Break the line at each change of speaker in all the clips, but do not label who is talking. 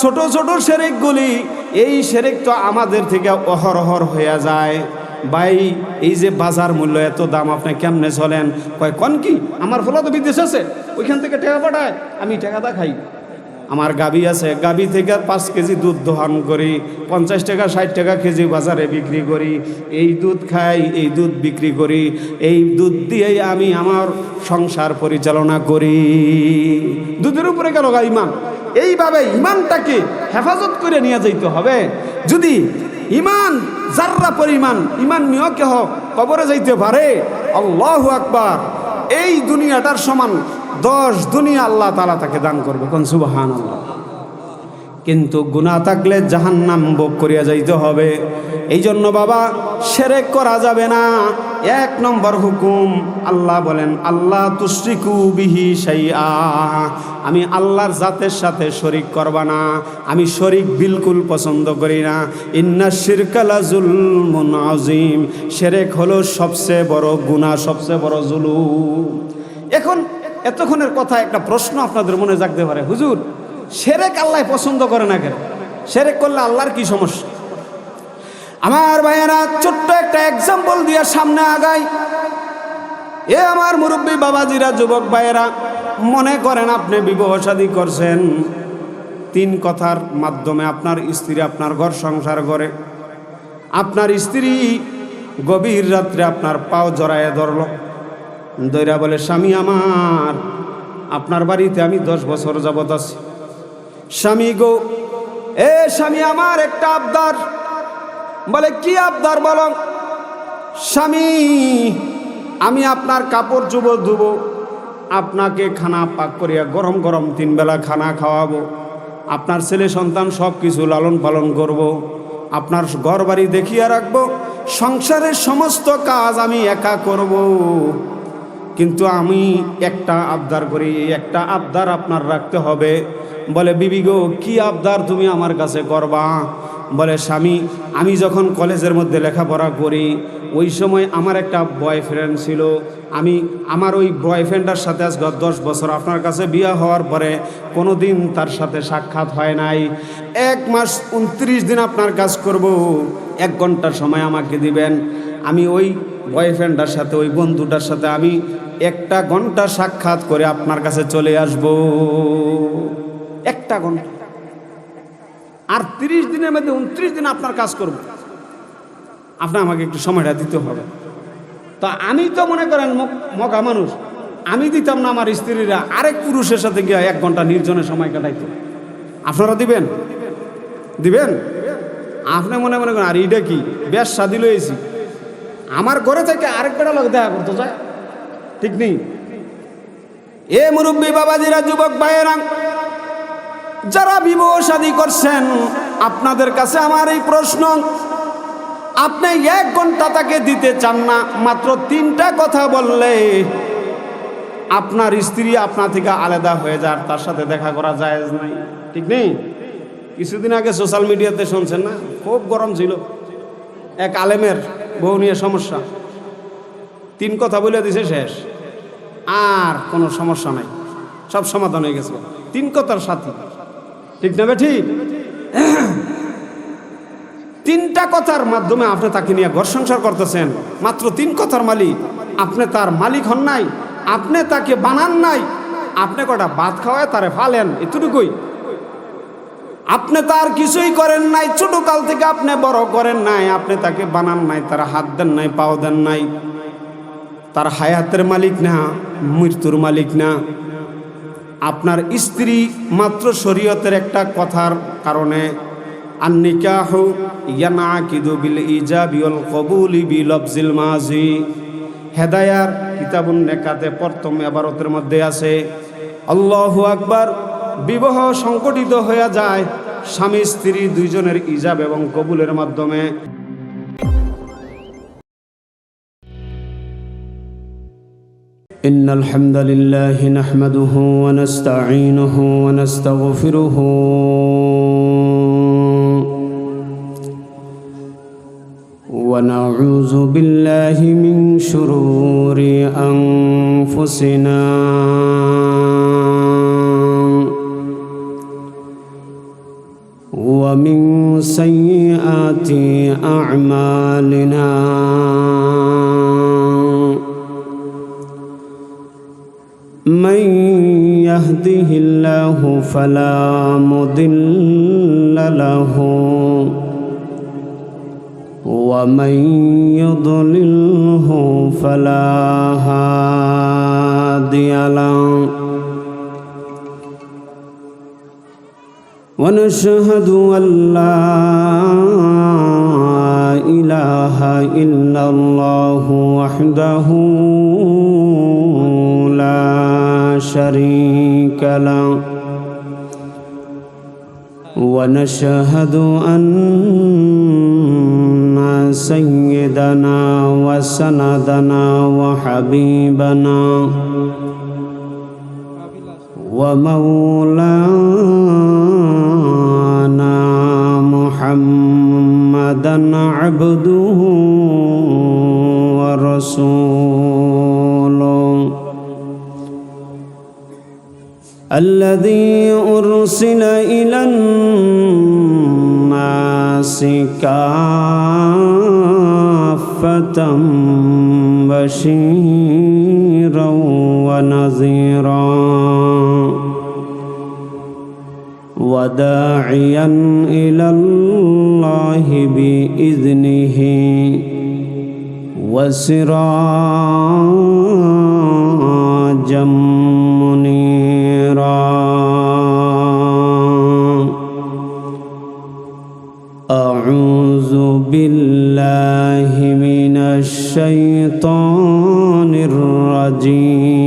ছোট ছোট শিরকগুলি, এই শিরক তো আমাদের থেকে অহরহর হয়ে যায়। ভাই এই যে বাজার মূল্য এত দাম, আপনি কেমনে চলেন? কয় কোন কি, আমার ফলা তো বিদেশ আছে, ওইখান থেকে টাকা পাঠায়, আমি টাকাটা খাই। আমার গাবি আছে, গাবি থেকে 5 কেজি দুধ দোহান করি, 50 টাকা 60 টাকা কেজি বাজারে বিক্রি করি। এই দুধ খাই, এই দুধ বিক্রি করি, এই দুধ দিয়েই আমি আমার সংসার পরিচালনা করি। দুধের উপরে গেল গা ইমান। এইভাবে ইমানটাকে হেফাজত করে নিয়ে যাইতে হবে। যদি ইমান জাররা পরিমাণ ইমান নিয়ে কেহ কবরে যাইতে পারে, আল্লাহু আকবার, এই দুনিয়াটার সমান 10 দুনিয়া আল্লাহ তাআলা তাকে দান করবে। কোন সুবহানাল্লাহ। কিন্তু গুনাহ থাকলে জাহান্নাম ভোগ করিয়া যাইতে হবে। এই জন্য বাবা শিরক করা যাবে না। 1 নম্বর হুকুম, আল্লাহ বলেন আল্লাহ তুশরিকু বিহি শাইআ, আমি আল্লাহর জাতের সাথে শরীক করবা না। আমি শরীক বিলকুল পছন্দ করি না। ইন্না শিরকা লাযুলমুন আযীম, শিরক হলো সবচেয়ে বড় গুনাহ, সবচেয়ে বড় জুলুম। এখন এতক্ষণের কথা একটা প্রশ্ন আপনাদের মনে জাগতে পারে, হুজুর শিরক আল্লাহ পছন্দ করে না কেন? শিরক করলে আল্লাহর কি সমস্যা? আমার ভাইয়েরা, ছোট্ট একটা এক্সাম্পল দিয়ে সামনে আগাই। এ আমার মুরব্বী বাবাজিরা, যুবক ভাইয়েরা, মনে করেন আপনি বিবাহ শাদী করছেন, 3 কথার মাধ্যমে আপনার স্ত্রী আপনার ঘর সংসার করে। আপনার স্ত্রী গভীর রাত্রে আপনার পাও জড়ায় ধরল, দইরা বলে স্বামী আমার, আপনার বাড়িতে আমি 10 বছর যাবত আছি। স্বামী গো, এ স্বামী আমার একটা আবদার। বলে কি আবদার বলো? স্বামী আমি আপনার কাপড় চোপড় ধুবো, আপনাকে খানা পাক করিয়া গরম গরম 3 বেলা খানা খাওয়াবো, আপনার ছেলে সন্তান সব কিছু লালন পালন করব, আপনার ঘর বাড়ি দেখিয়া রাখবো, সংসারের সমস্ত কাজ আমি একা করব। কিন্তু আমি একটা আবদার করি, একটা আবদার আপনার রাখতে হবে। বলে বিবি গো, কি আবদার তুমি আমার কাছে করবা? বলে স্বামী আমি যখন কলেজের মধ্যে লেখাপড়া করি, ওই সময় আমার একটা বয়ফ্রেন্ড ছিল। আমি আমার ওই বয়ফ্রেন্ডের সাথে আজ 10 বছর, আপনার কাছে বিয়ে হওয়ার পরে কোনো দিন তার সাথে সাক্ষাৎ হয় নাই। 1 মাস 29 দিন আপনার কাজ করব, 1 ঘন্টার সময় আমাকে দিবেন। আমি ওই বয়ফ্রেন্ডের সাথে, ওই বন্ধুটার সাথে আমি 1 ঘন্টা সাক্ষাৎ করে আপনার কাছে চলে আসব। 1 ঘন্টা। আর 30 দিনের মধ্যে 29 দিন আপনার কাজ করব। আপনি আমাকে একটু সময়টা দিতে হবে। তো আমি তো মনে করেন মগা মানুষ, আমি দিতাম না আমার স্ত্রীরা আরেক পুরুষের সাথে গিয়ে 1 ঘন্টা নির্জনে সময় কাটাইতো। আপনারা দিবেন? দিবেন? আপনি মনে মনে করেন আর এইটা কি বেশ শাদি লইছি, আমার ঘরে থেকে আরেক বেটা লোক দেখা করতে যায়, ঠিক নেই? এ মুরব্বী বাবাজিরা, যুবক ভাইয়েরা, যারা বিবাহ শাদী করছেন, আপনাদের কাছে আমার এই প্রশ্ন, আপনি 1 ঘন্টা তাকে দিতে চান না, মাত্র 3টা কথা বললে আপনার স্ত্রী আপনার থেকে আলাদা হয়ে যায়, তার সাথে দেখা করা জায়েজ নাই, ঠিক নেই? কিছুদিন আগে সোশ্যাল মিডিয়াতে শুনছেন না, খুব গরম ছিল, এক আলেমের বউ নিয়ে সমস্যা, 3 কথা বলে দিছে, শেষ, আর কোনো সমস্যা নাই, সব সমাধান হয়ে গেছে 3 কথার সাথে, ঠিক না? ঠিক 3টা কথার মাধ্যমে আপনি তাকে নিয়ে ঘর সংসার করতেছেন, মাত্র 3 কথার মালিক। আপনি তার মালিক হন নাই, আপনি তাকে বানান নাই, আপনি কটা ভাত খাওয়ায় তারে ফালেন, এতটুকুই। আপনি তার কিছুই করেন নাই, ছোট কাল থেকে আপনি বড় করেন নাই, আপনি তাকে বানান নাই, তার হাত দেন নাই, পাও দেন নাই, তার হায়াতের মালিক না, মৃত্যুর মালিক না। আপনার স্ত্রী মাত্র শরীয়তের একটা কথার কারণে, আন-নিকাহু ইয়ানআকিদু বিল ইজাবি ওয়াল কবুলি বিলফজিল মাজি, হেদায়ার কিতাবুন নেকাতে প্রথম ইবারতের মধ্যে আছে, আল্লাহু আকবার, বিবাহ সংগঠিত হয়ে যায় স্বামী স্ত্রী দুইজনের ইজাব এবং কবুলের মাধ্যমে। إن الحمد لله نحمده ونستعينه ونستغفره ونعوذ بالله من شرور أنفسنا ومن سيئات أعمالنا من يهده الله فلا مضل له ومن يضلله فلا هادي له ونشهد أن لا إله إلا الله وحده لا شريك له ونشهد أن سيدنا وسندنا وحبيبنا ومولانا محمدا عبده ورسوله الذي أرسل إلى الناس كافة بشيرا ونذيرا وداعيا إلى الله بإذنه وسراجا منيرا أعوذ بالله من الشيطان الرجيم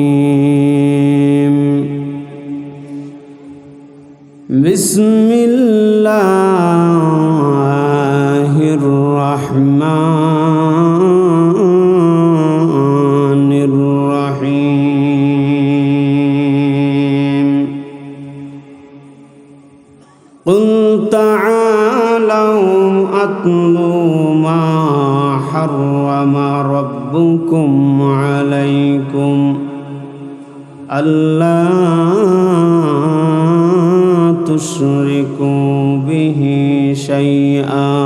بسم الله الرحمن الرحيم قل تعالوا أتل ما حرم ربكم عليكم ألا تشركوا به شيئا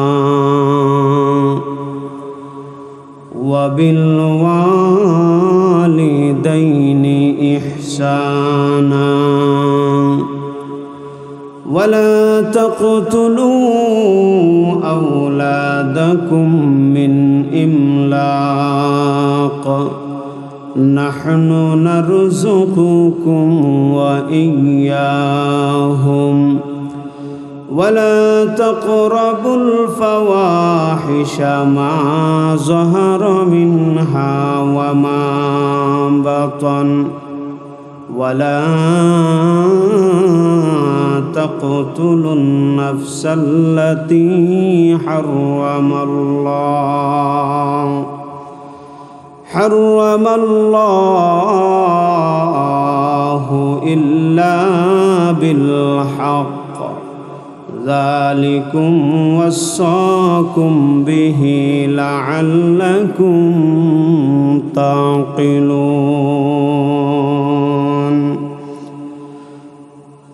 وبالوالدين إحسانا ولا تقتلوا أولادكم من إملاق نحن نرزقكم وإياهم ولا تقربوا الفواحش ما ظهر منها وما بطن ولا تقتلوا النفس التي حرم الله إلا بالحق ذلكم وصاكم به لعلكم تعقلون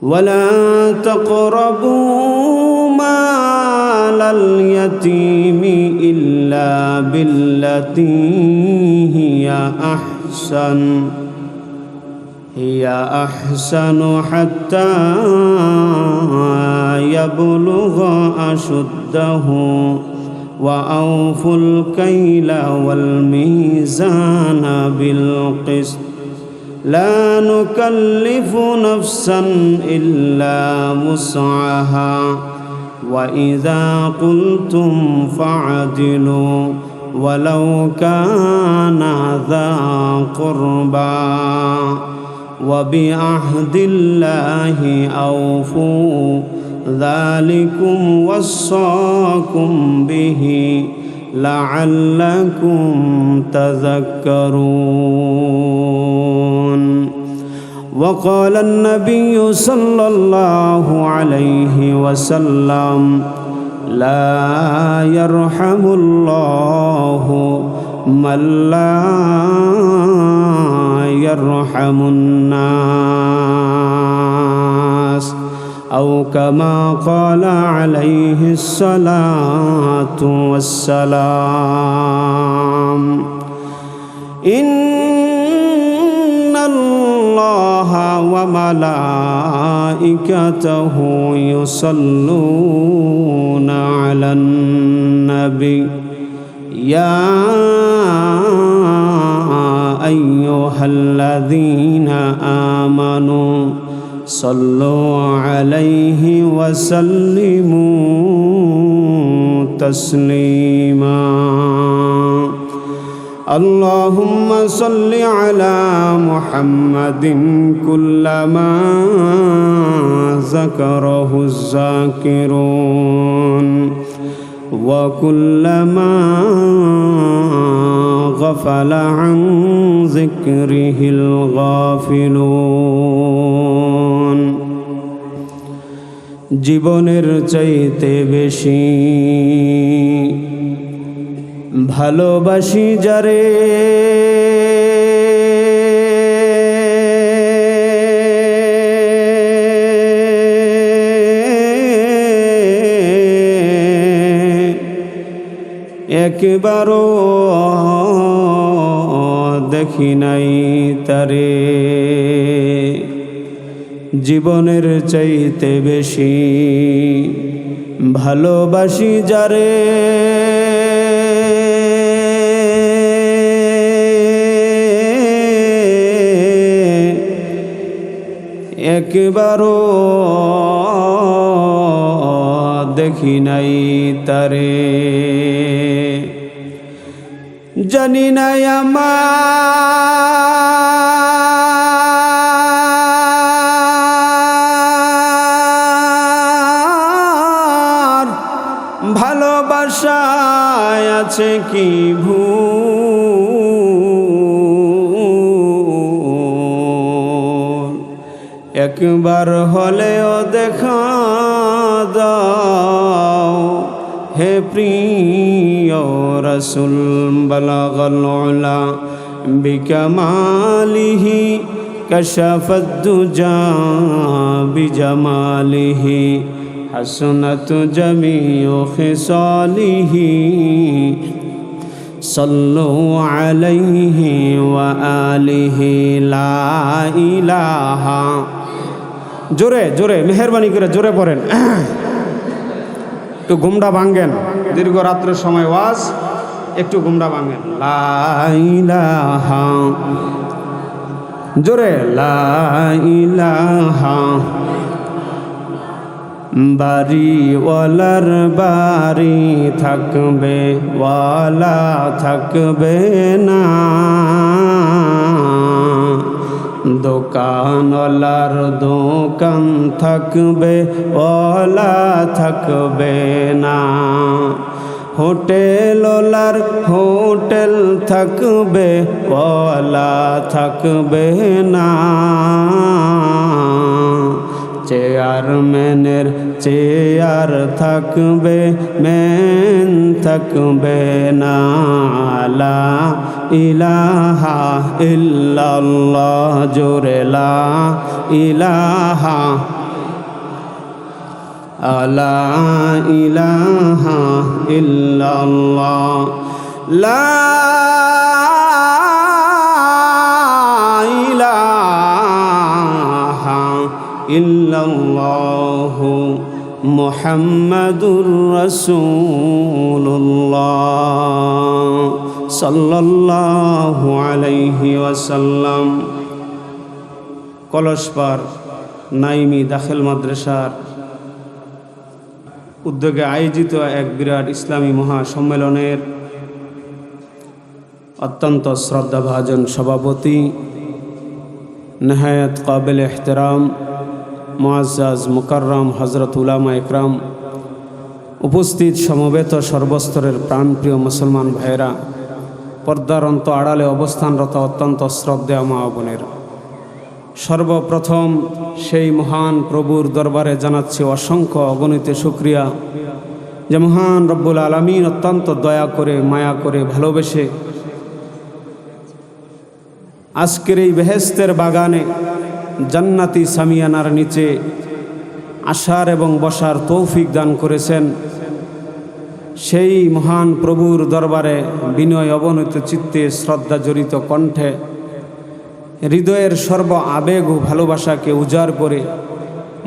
ولا تقربوا مال اليتيم إلا بالتي هي أحسن حتى يبلغ أشده وأوفوا الكيل والميزان بالقسط لا نكلف نفسا إلا وسعها وإذا قلتم فاعدلوا ولو كان ذا قربى وبعهد الله أوفوا ذلكم وصاكم به لعلكم تذكرون. وقال النبي صلى الله عليه وسلم: لا يرحم الله من لا يرحم الناس. أو كما قال عليه الصلاة والسلام إن الله وملائكته يصلون على النبي يا أيها الذين آمنوا صلوا عليه وسلموا تسليما اللهم صل على محمد كلما ذكره الذاكرون وكلما غفل عن ذكره الغافلون জীবনের চাইতে বেশি ভালোবাসি যারে একবারও দেখি নাই তারে জীবনের চাইতে বেশি ভালোবাসি যারে একবারও দেখি নাই তারে জানি না আমার ভালোবাসায় আছে কি ভুল একবার হলেও দেখা দাও হে প্রিয় রসুল বলাগল উলা বিকামালিহি কশফত দুজা বিজমালিহি হাসনাত জামিউ খিসালিহি সাল্লু আলাইহি ওয়া আলিহি লা ইলাহা জোরে জোরে মেহেরবানি করে জোরে পড়েন একটু ঘুমটা ভাঙেন দীর্ঘ রাত্রের সময় ওয়াজ একটু ঘুমটা ভাঙেন লা ইলাহা জোরে লা ইলাহা বাড়িওয়ালার বাড়ি থাকবে ওয়ালা থাকবে না দোকানওয়ালার দোকান থাকবে ওয়ালা থাকবে না হোটেলওয়ালার হোটেল থাকবে ওয়ালা থাকবে না চেয়ারম্যানের চেয়ার থাকবে মেন থাকবে না লা ইলাহা ইল্লাল্লাহ জোরে লা ইলাহা লা ইলাহা ইল্লাল্লাহ লা ইল্লাল্লাহু মুহাম্মাদুর রাসূলুল্লাহ সাল্লাল্লাহু আলাইহি ওয়াসাল্লাম। কলসপাড় নাইমি দাখিল মাদ্রাসার উদ্যোগে আয়োজিত এক বিরাট ইসলামী মহাসম্মেলনের অত্যন্ত শ্রদ্ধাভাজন সভাপতি নেহায়ত কাবিল এহতেরাম মুআজ্জাজ মুকাররম হযরত উলামা ইকরাম, উপস্থিত সমবেত সর্বস্তরের প্রাণপ্রিয় মুসলমান ভাইরা, পর্দার অন্ত আড়ালে অবস্থানরত অত্যন্ত শ্রদ্ধেয় মা বোনের, সর্বপ্রথম সেই মহান প্রভুর দরবারে জানাচ্ছি অসংখ্য অগণিত শুকরিয়া যে মহান রব্বুল আলামিন অত্যন্ত দয়া করে মায়া করে ভালোবেসে আজকের এই বেহেশতের বাগানে জান্নাতি সামিয়ানার নিচে আসার এবং বসার তৌফিক দান করেছেন, সেই মহান প্রভুর দরবারে বিনয় অবনত চিত্তে শ্রদ্ধা জড়িত কণ্ঠে হৃদয়ের সর্ব আবেগ ও ভালোবাসাকে উজাড় করে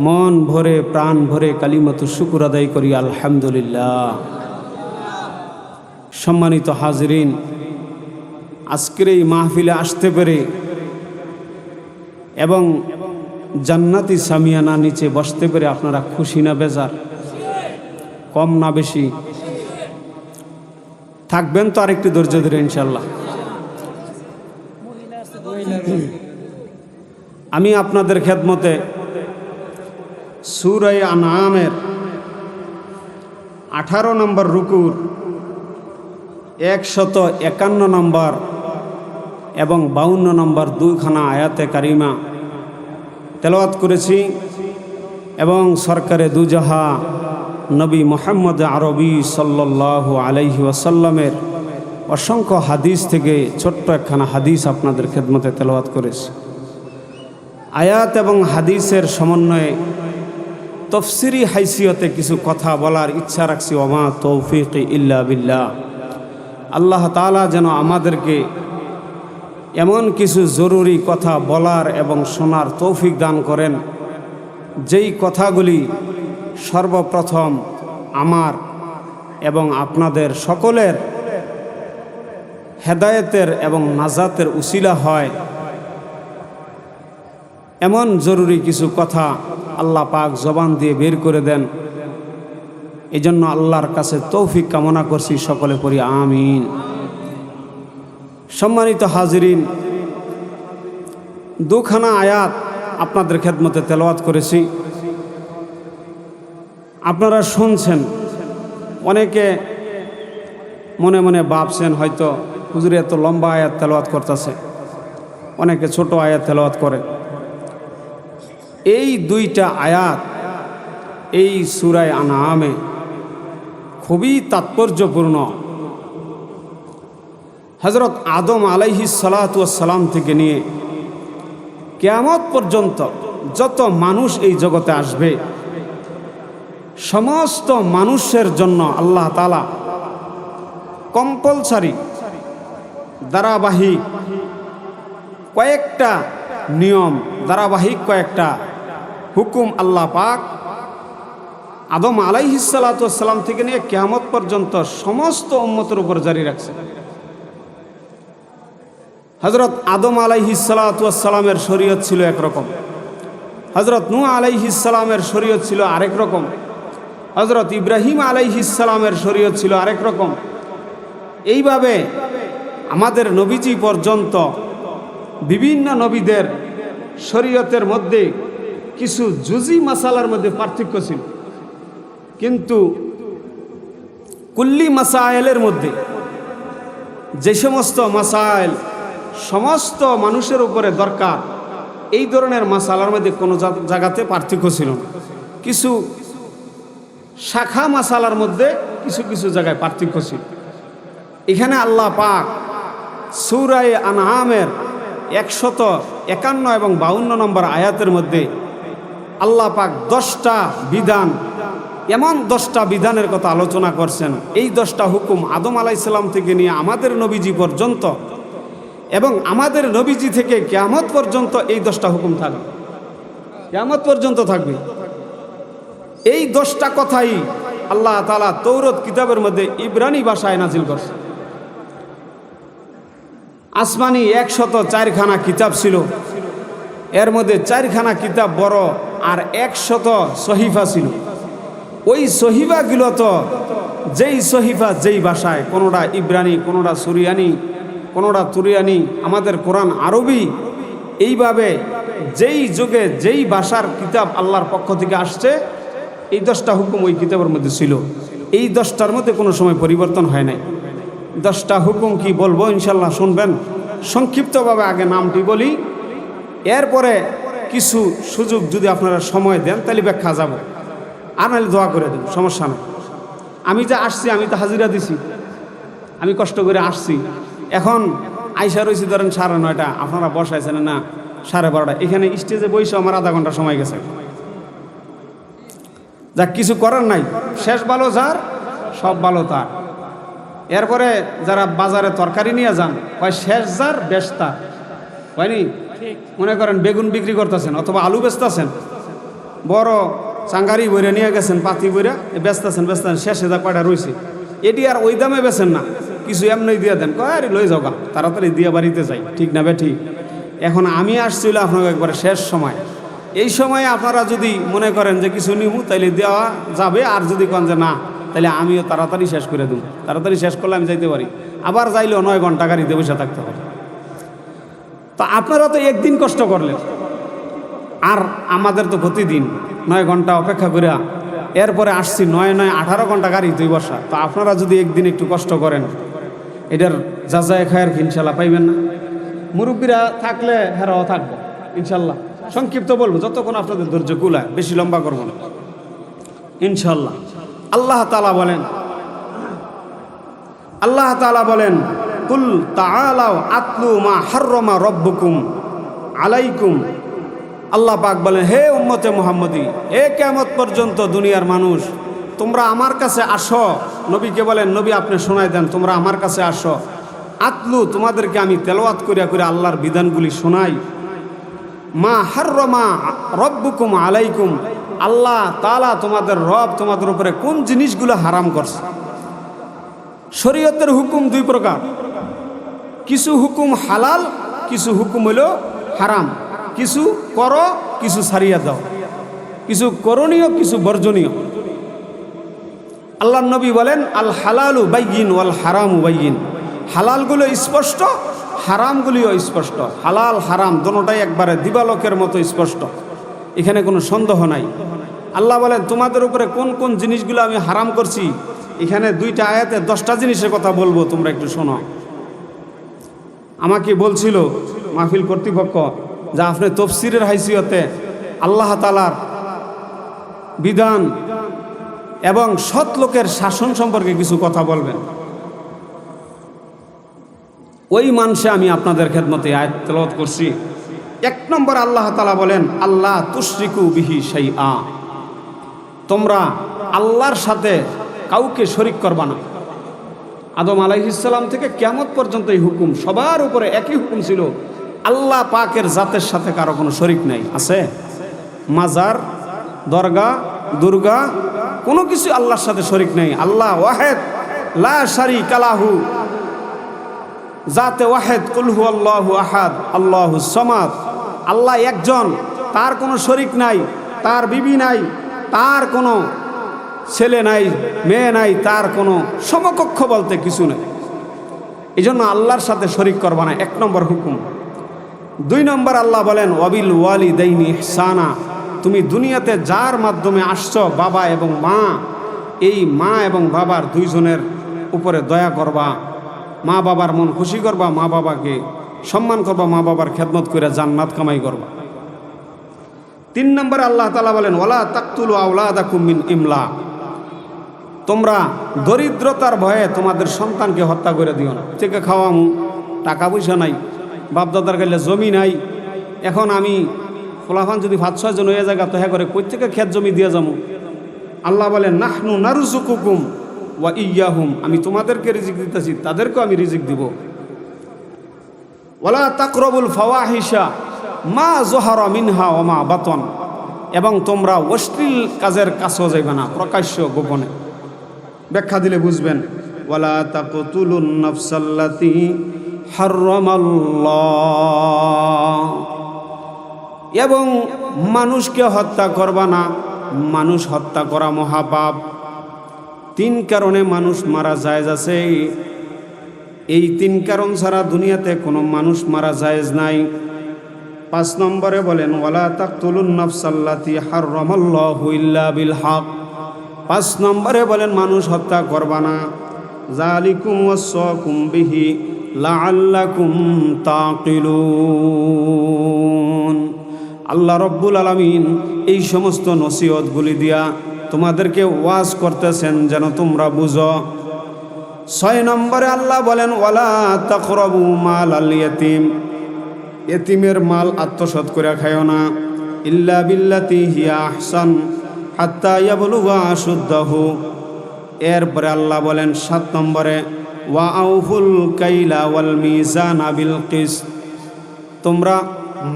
মন ভরে প্রাণ ভরে কালিমাতু শুকর আদায় করি আলহামদুলিল্লাহ। সম্মানিত হাজরিন, আজকের এই মাহফিলে আসতে পেরে এবং জান্নাতি সামিয়ানা নিচে বসতে পেরে আপনারা খুশি না বেজার? কম না বেশি? থাকবেন তো আরেকটু ধৈর্য ধরে ইনশাল্লাহ। আমি আপনাদের খেদমতে সূরা আনআমের 18 নম্বর রুকুর 151 নম্বর এবং 52 নম্বর দুইখানা আয়াতে কারিমা তেলাওয়াত করেছি এবং সরকারে দুজাহা নবী মুহাম্মদ আরবি সাল্লাল্লাহু আলাইহি ওয়াসাল্লামের অসংখ্য হাদিস থেকে ছোট্ট একখানা হাদিস আপনাদের খেদমতে তেলাওয়াত করেছি। আয়াত এবং হাদিসের সমন্বয়ে তফসিরি হাইসিয়তে কিছু কথা বলার ইচ্ছা রাখছি। ওমা তৌফিক ইল্লা বিল্লাহ। আল্লাহ তাআলা যেন আমাদেরকে এমন কিছু জরুরি কথা বলার এবং শোনার তৌফিক দান করেন, যেই কথাগুলি সর্বপ্রথম আমার এবং আপনাদের সকলের হেদায়েতের এবং নাজাতের উসিলা হয়। এমন জরুরি কিছু কথা আল্লাহ পাক জবান দিয়ে বের করে দেন। এই জন্য আল্লাহর কাছে তৌফিক কামনা করছি, সকলে পড়ি আমিন। সম্মানিত হাজিরিন, দুখানা আয়াত আপনাদের খেদমতে তেলাওয়াত করেছি, আপনারা শুনছেন। অনেকে মনে মনে ভাবছেন হয়তো হুজুর এত লম্বা আয়াত তেলাওয়াত করতেছে, অনেকে ছোট আয়াত তেলাওয়াত করে। এই দুইটা আয়াত এই সূরা আনআমে খুবই তাৎপর্যপূর্ণ। হযরত আদম আলাইহিস সালাতু ওয়াস সালাম থেকে নিয়ে কিয়ামত পর্যন্ত যত মানুষ এই জগতে আসবে, সমস্ত মানুষের জন্য আল্লাহ তাআলা কম্পালসারি ধারাবাহিক কয়েকটা নিয়ম, ধারাবাহিক কয়েকটা হুকুম আল্লাহ পাক আদম আলাইহিস সালাতু ওয়াস সালাম থেকে নিয়ে কিয়ামত পর্যন্ত সমস্ত উম্মতের উপর জারি রাখছে। হযরত আদম আলাইহিস সালাতু ওয়াস সালামের শরীয়ত ছিল একরকম, হযরত নূহ আলাইহিস সালামের শরীয়ত ছিল আরেক রকম, হযরত ইব্রাহিম আলাইহিস সালামের শরীয়ত ছিল আরেক রকম। এইভাবে আমাদের নবীজি পর্যন্ত বিভিন্ন নবীদের শরীয়তের মধ্যে কিছু জুজি মাসালার মধ্যে পার্থক্য ছিল, কিন্তু কুল্লি মাসাইলের মধ্যে যে সমস্ত মাসাইল সমস্ত মানুষের উপরে দরকার, এই ধরনের মাসালার মধ্যে কোনো জায়গাতে পার্থক্য ছিল না। কিছু শাখা মাসালার মধ্যে কিছু কিছু জায়গায় পার্থক্য ছিল। এখানে আল্লাহ পাক সূরা আনআমের 151 এবং 52 নম্বর আয়াতের মধ্যে আল্লাহ পাক 10টা বিধান, এমন 10টা বিধানের কথা আলোচনা করছেন। এই 10টা হুকুম আদম আলাইহিস সালাম থেকে নিয়ে আমাদের নবীজি পর্যন্ত এবং আমাদের নবীজি থেকে কিয়ামত পর্যন্ত এই 10টা হুকুম থাকবে, কিয়ামত পর্যন্ত থাকবে। এই 10টা কথাই আল্লাহ তাআলা তৌরাত কিতাবের মধ্যে ইব্রানি ভাষায় নাজিল করছে। আসমানি 104খানা কিতাব ছিল, এর মধ্যে 4খানা কিতাব বড় আর 100 সহিফা ছিল। ওই সহিফাগুলো তো যেই সহিফা যেই ভাষায়, কোনোটা ইব্রানি, কোনোটা সুরিয়ানি, কোনোটা তুরিয়ানি, আমাদের কোরআন আরবি। এইভাবে যেই যুগে যেই ভাষার কিতাব আল্লাহর পক্ষ থেকে আসছে, এই 10টা হুকুম ওই কিতাবের মধ্যে ছিল। এই 10টার মধ্যে কোনো সময় পরিবর্তন হয় নাই। 10টা হুকুম কি বলবো ইনশাল্লাহ শুনবেন। সংক্ষিপ্তভাবে আগে নামটি বলি, এরপরে কিছু সুযোগ যদি আপনারা সময় দেন তাহলে ব্যাখ্যা যাব, আর নাহলে দোয়া করে দেন, সমস্যা নেই। আমি যে আসছি, আমি তো হাজিরা দিছি, আমি কষ্ট করে আসছি। এখন আইসা রয়েছি ধরেন 9:30, আপনারা বসাইছেন না 12:30। এখানে স্টেজে বসে আমার আধা ঘন্টা সময় গেছে। যা কিছু করার নাই, শেষ ভালো যার সব ভালো তার। এরপরে যারা বাজারে তরকারি নিয়ে যান, হয় শেষ যার বেশ তার, হয়নি? মনে করেন বেগুন বিক্রি করতেছেন অথবা আলু বেচতেছেন, বড় চাঙ্গারি বইরে নিয়ে গেছেন, পাতি বইরা বেচতেছেন, শেষে যা কয়টা রয়েছে এটি আর ওই দামে বেচেন না, কিছু এমনি দিয়ে দেন, কয় আরে লই যাও গা, তাড়াতাড়ি দিয়ে বাড়িতে যাই, ঠিক না বে ঠিক? এখন আমি আসছিল আপনাকে একবারে শেষ সময়, এই সময়ে আপনারা যদি মনে করেন যে কিছু নিমু তাইলে দেওয়া যাবে, আর যদি কন যে না তাহলে আমিও তাড়াতাড়ি শেষ করে দেব, তাড়াতাড়ি শেষ করলে আমি যাইতে পারি, আবার যাইলেও 9 ঘন্টা গাড়িতে বসে থাকতে হবে। তো আপনারা তো একদিন কষ্ট করলেন, আর আমাদের তো প্রতিদিন 9 ঘন্টা অপেক্ষা করে এরপরে আসছি 9-18 ঘন্টা গাড়িতেই বসা। তো আপনারা যদি একদিন একটু কষ্ট করেন, এটার যাচাই খায়ের ইনশাল্লাহ পাইবেন না? মুরব্বীরা থাকলে হেরাও থাকবো ইনশাল্লাহ। সংক্ষিপ্ত বলবো, যতক্ষণ আপনাদের ধৈর্য কুলায়, বেশি লম্বা করবো না ইনশাল্লাহ। আল্লাহ তাআলা বলেন কুল তাআলাও আতলু মা হাররামা রাব্বুকুম আলাইকুম। আল্লাহ পাক বলেন, হে উম্মতে মুহাম্মদী, হে কিয়ামত পর্যন্ত দুনিয়ার মানুষ, তোমরা আমার কাছে আসো। নবীকে বলেন, নবী আপনি শোনাই দেন, তোমরা আমার কাছে আসো। আতলু, তোমাদেরকে আমি তেলাওয়াত করিয়া করে আল্লাহর বিধানগুলি শোনাই। মা হাররামা রাব্বুকুম আলাইকুম, আল্লাহ তাআলা তোমাদের রব তোমাদের উপরে কোন জিনিসগুলো হারাম করছে। শরীয়তের হুকুম 2 প্রকার, কিছু হুকুম হালাল, কিছু হুকুম হলো হারাম। কিছু করো, কিছু ছাড়িয়া দাও, কিছু করণীয়, কিছু বর্জনীয়। আল্লাহর নবী বলেন, আল হালালু বাইয়িন ওয়াল হারামু বাইয়িন, হালালগুলো স্পষ্ট, হারামগুলিও স্পষ্ট। হালাল হারাম দুটোটাই একবারে দিবালোকের মতো স্পষ্ট, এখানে কোনো সন্দেহ নাই। আল্লাহ বলেন, তোমাদের উপরে কোন কোন জিনিসগুলো আমি হারাম করছি। এখানে 2টা আয়াতে 10টা জিনিসের কথা বলবো, তোমরা একটু শোনো। আমাকে বলছিল মাহফিল কর্তৃপক্ষ যে আপনি তফসিরের হাইসিয়তে আল্লাহ তাআলার বিধান এবং সৎ লোকের শাসন সম্পর্কে কিছু কথা বলবেন। ওই মানুষে আমি আপনাদের খেদমতে আয়াত তেলাওয়াত করছি। 1 নম্বর আল্লাহ তাআলা বলেন, আল্লাহ তুশরিকু বিহি শাইআ, তোমরা আল্লাহর সাথে কাউকে শরিক করবা না। আদম আলাইহিস সালাম থেকে কিয়ামত পর্যন্ত এই হুকুম, সবার উপরে একই হুকুম ছিল, আল্লাহ পাকের জাতের সাথে কারো কোনো শরিক নাই। আছে মাজার, দরগা, দুর্গা, কোনো কিছু আল্লাহর সাথে শরিক নেই। আল্লাহ ওয়াহেদ, লা শারীকা লাহু, জাতে ওয়াহেদ, কুল হুয়াল্লাহু আহাদ, আল্লাহুস সামাদ। আল্লাহ একজন, তার কোনো শরিক নাই, তার বিবি নাই, তার কোনো ছেলে নাই, মেয়ে নাই, তার কোনো সমকক্ষ বলতে কিছু নেই। এই জন্য আল্লাহর সাথে শরিক করবা না, 1 নম্বর হুকুম। 2 নম্বর আল্লাহ বলেন, ওয়াবিল ওয়ালিদাইনি ইহসানা, তুমি দুনিয়াতে যার মাধ্যমে আসছো, বাবা এবং মা, এই মা এবং বাবার 2 জনের উপরে দয়া করবা, মা বাবার মন খুশি করবা, মা বাবাকে সম্মান করবা, মা বাবার খেদমত করে জান্নাত কামাই করবা। 3 নম্বরে আল্লাহ তাআলা বলেন, ওয়ালা তাকতুলু আওলাদাকুম মিন ইমলা, তোমরা দরিদ্রতার ভয়ে তোমাদের সন্তানকে হত্যা করে দিও না। থেকে খাওয়ামু, টাকা পয়সা নাই, বাপদাদার কাছে জমি নাই, এখন আমি ফলাফান যদি 5-6 জন হয়ে জায়গা তো হ্যাঁ করে কই থেকে ক্ষেত জমি দিয়ে যাবো। আল্লাহ বলেন, নাহনু নারযুকুকুম ওয়া ইয়্যাহুম, আমি তোমাদেরকে রিজিক দিতেছি, তাদেরকেও আমি রিজিক দিব। ওয়ালা তাকরাবুল ফাওয়াহিশা মা যহারা মিনহা ওয়া মা বাতন, এবং তোমরা অশ্লীল কাজের কাছেও যাইবে না, প্রকাশ্য গোপনে। ব্যাখ্যা দিলে বুঝবেন। ওয়ালা তাকতুলুন নাফসাল্লাতী হাররামাল্লাহ, এবং মানুষকে হত্যা করবা না, মানুষ হত্যা করা মহাপাপ। 3 কারণে মানুষ মারা জায়েজ আছে, এই 3 কারণ ছাড়া দুনিয়াতে কোনো মানুষ মারা জায়েজ নাই। 5 নম্বরে বলেন, ওয়ালা তাকতুলুন নাফসাল্লাতী হাররামাল্লাহু ইল্লা বিল হক। 5 নম্বরে বলেন, মানুষ হত্যা করবা না। যালিকুম ওয়াসাকুম বিহি লাআল্লাকুম তাকিলুন। আল্লাহ রব্বুল আলামিন এই সমস্ত নসিহতগুলি দিয়া তোমাদেরকে ওয়াজ করতেছেন যেন তোমরা বুঝো। 6 নম্বরে আল্লাহ বলেন, ওয়ালা তাকরাবু মালাল ইয়াতীম, এতিমের মাল আত্মসাৎ করে খায়ও না। ইল্লা বিল্লাতি হিয়া আহসান হাত্তা ইয়াবলুগা আশুদ্দাহু। এরপরে আল্লাহ বলেন 7 নম্বরে ওয়া আউফুল কাইলা ওয়াল মিজানা বিল কিসত। তোমরা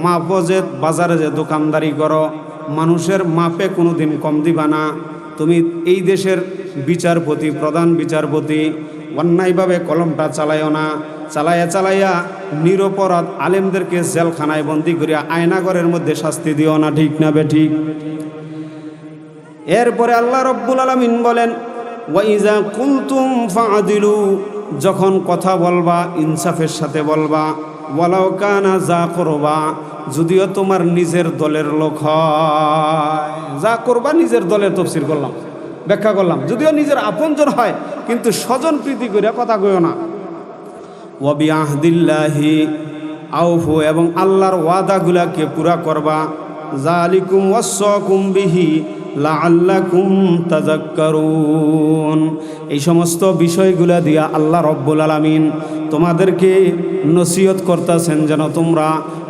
মাপে বাজারে যে দোকানদারি করো, মানুষের মাপে কোনোদিন কম দিবা না। তুমি এই দেশের বিচারপতি, প্রধান বিচারপতি, অন্যায়ভাবে কলমটা চালাইও না। চালাইয়া নিরপরাধ আলেমদেরকে জেলখানায় বন্দি করিয়া আয়নাঘরের মধ্যে শাস্তি দিও না। ঠিক না বেঠিক? এরপরে আল্লাহ রব্বুল আলামিন বলেন ওয়াইজা কুলতুম ফাআদিলু। যখন কথা বলবা ইনসাফের সাথে বলবা। ওয়ালাউ কানা যা করবা, যদিও তোমার নিজের দলের লোক হয়। যা করবা নিজের দলের তাফসীর করলাম, ব্যাখ্যা করলাম। যদিও নিজের আপনজন হয়, কিন্তু স্বজন প্রীতি করে কথা কইও না। ওয়া বিআহদিল্লাহি আউফু, এবং আল্লাহর ওয়াদাগুলাকে পুরা করবা। যালিকুম ওয়াসাকুম বিহি লাআল্লাকুম তাযাক্কারুন। এই সমস্ত বিষয়গুলা দিয়া আল্লাহ রব্বুল আলামিন তোমাদেরকে নসিহত করতেছেন যেন তোমরা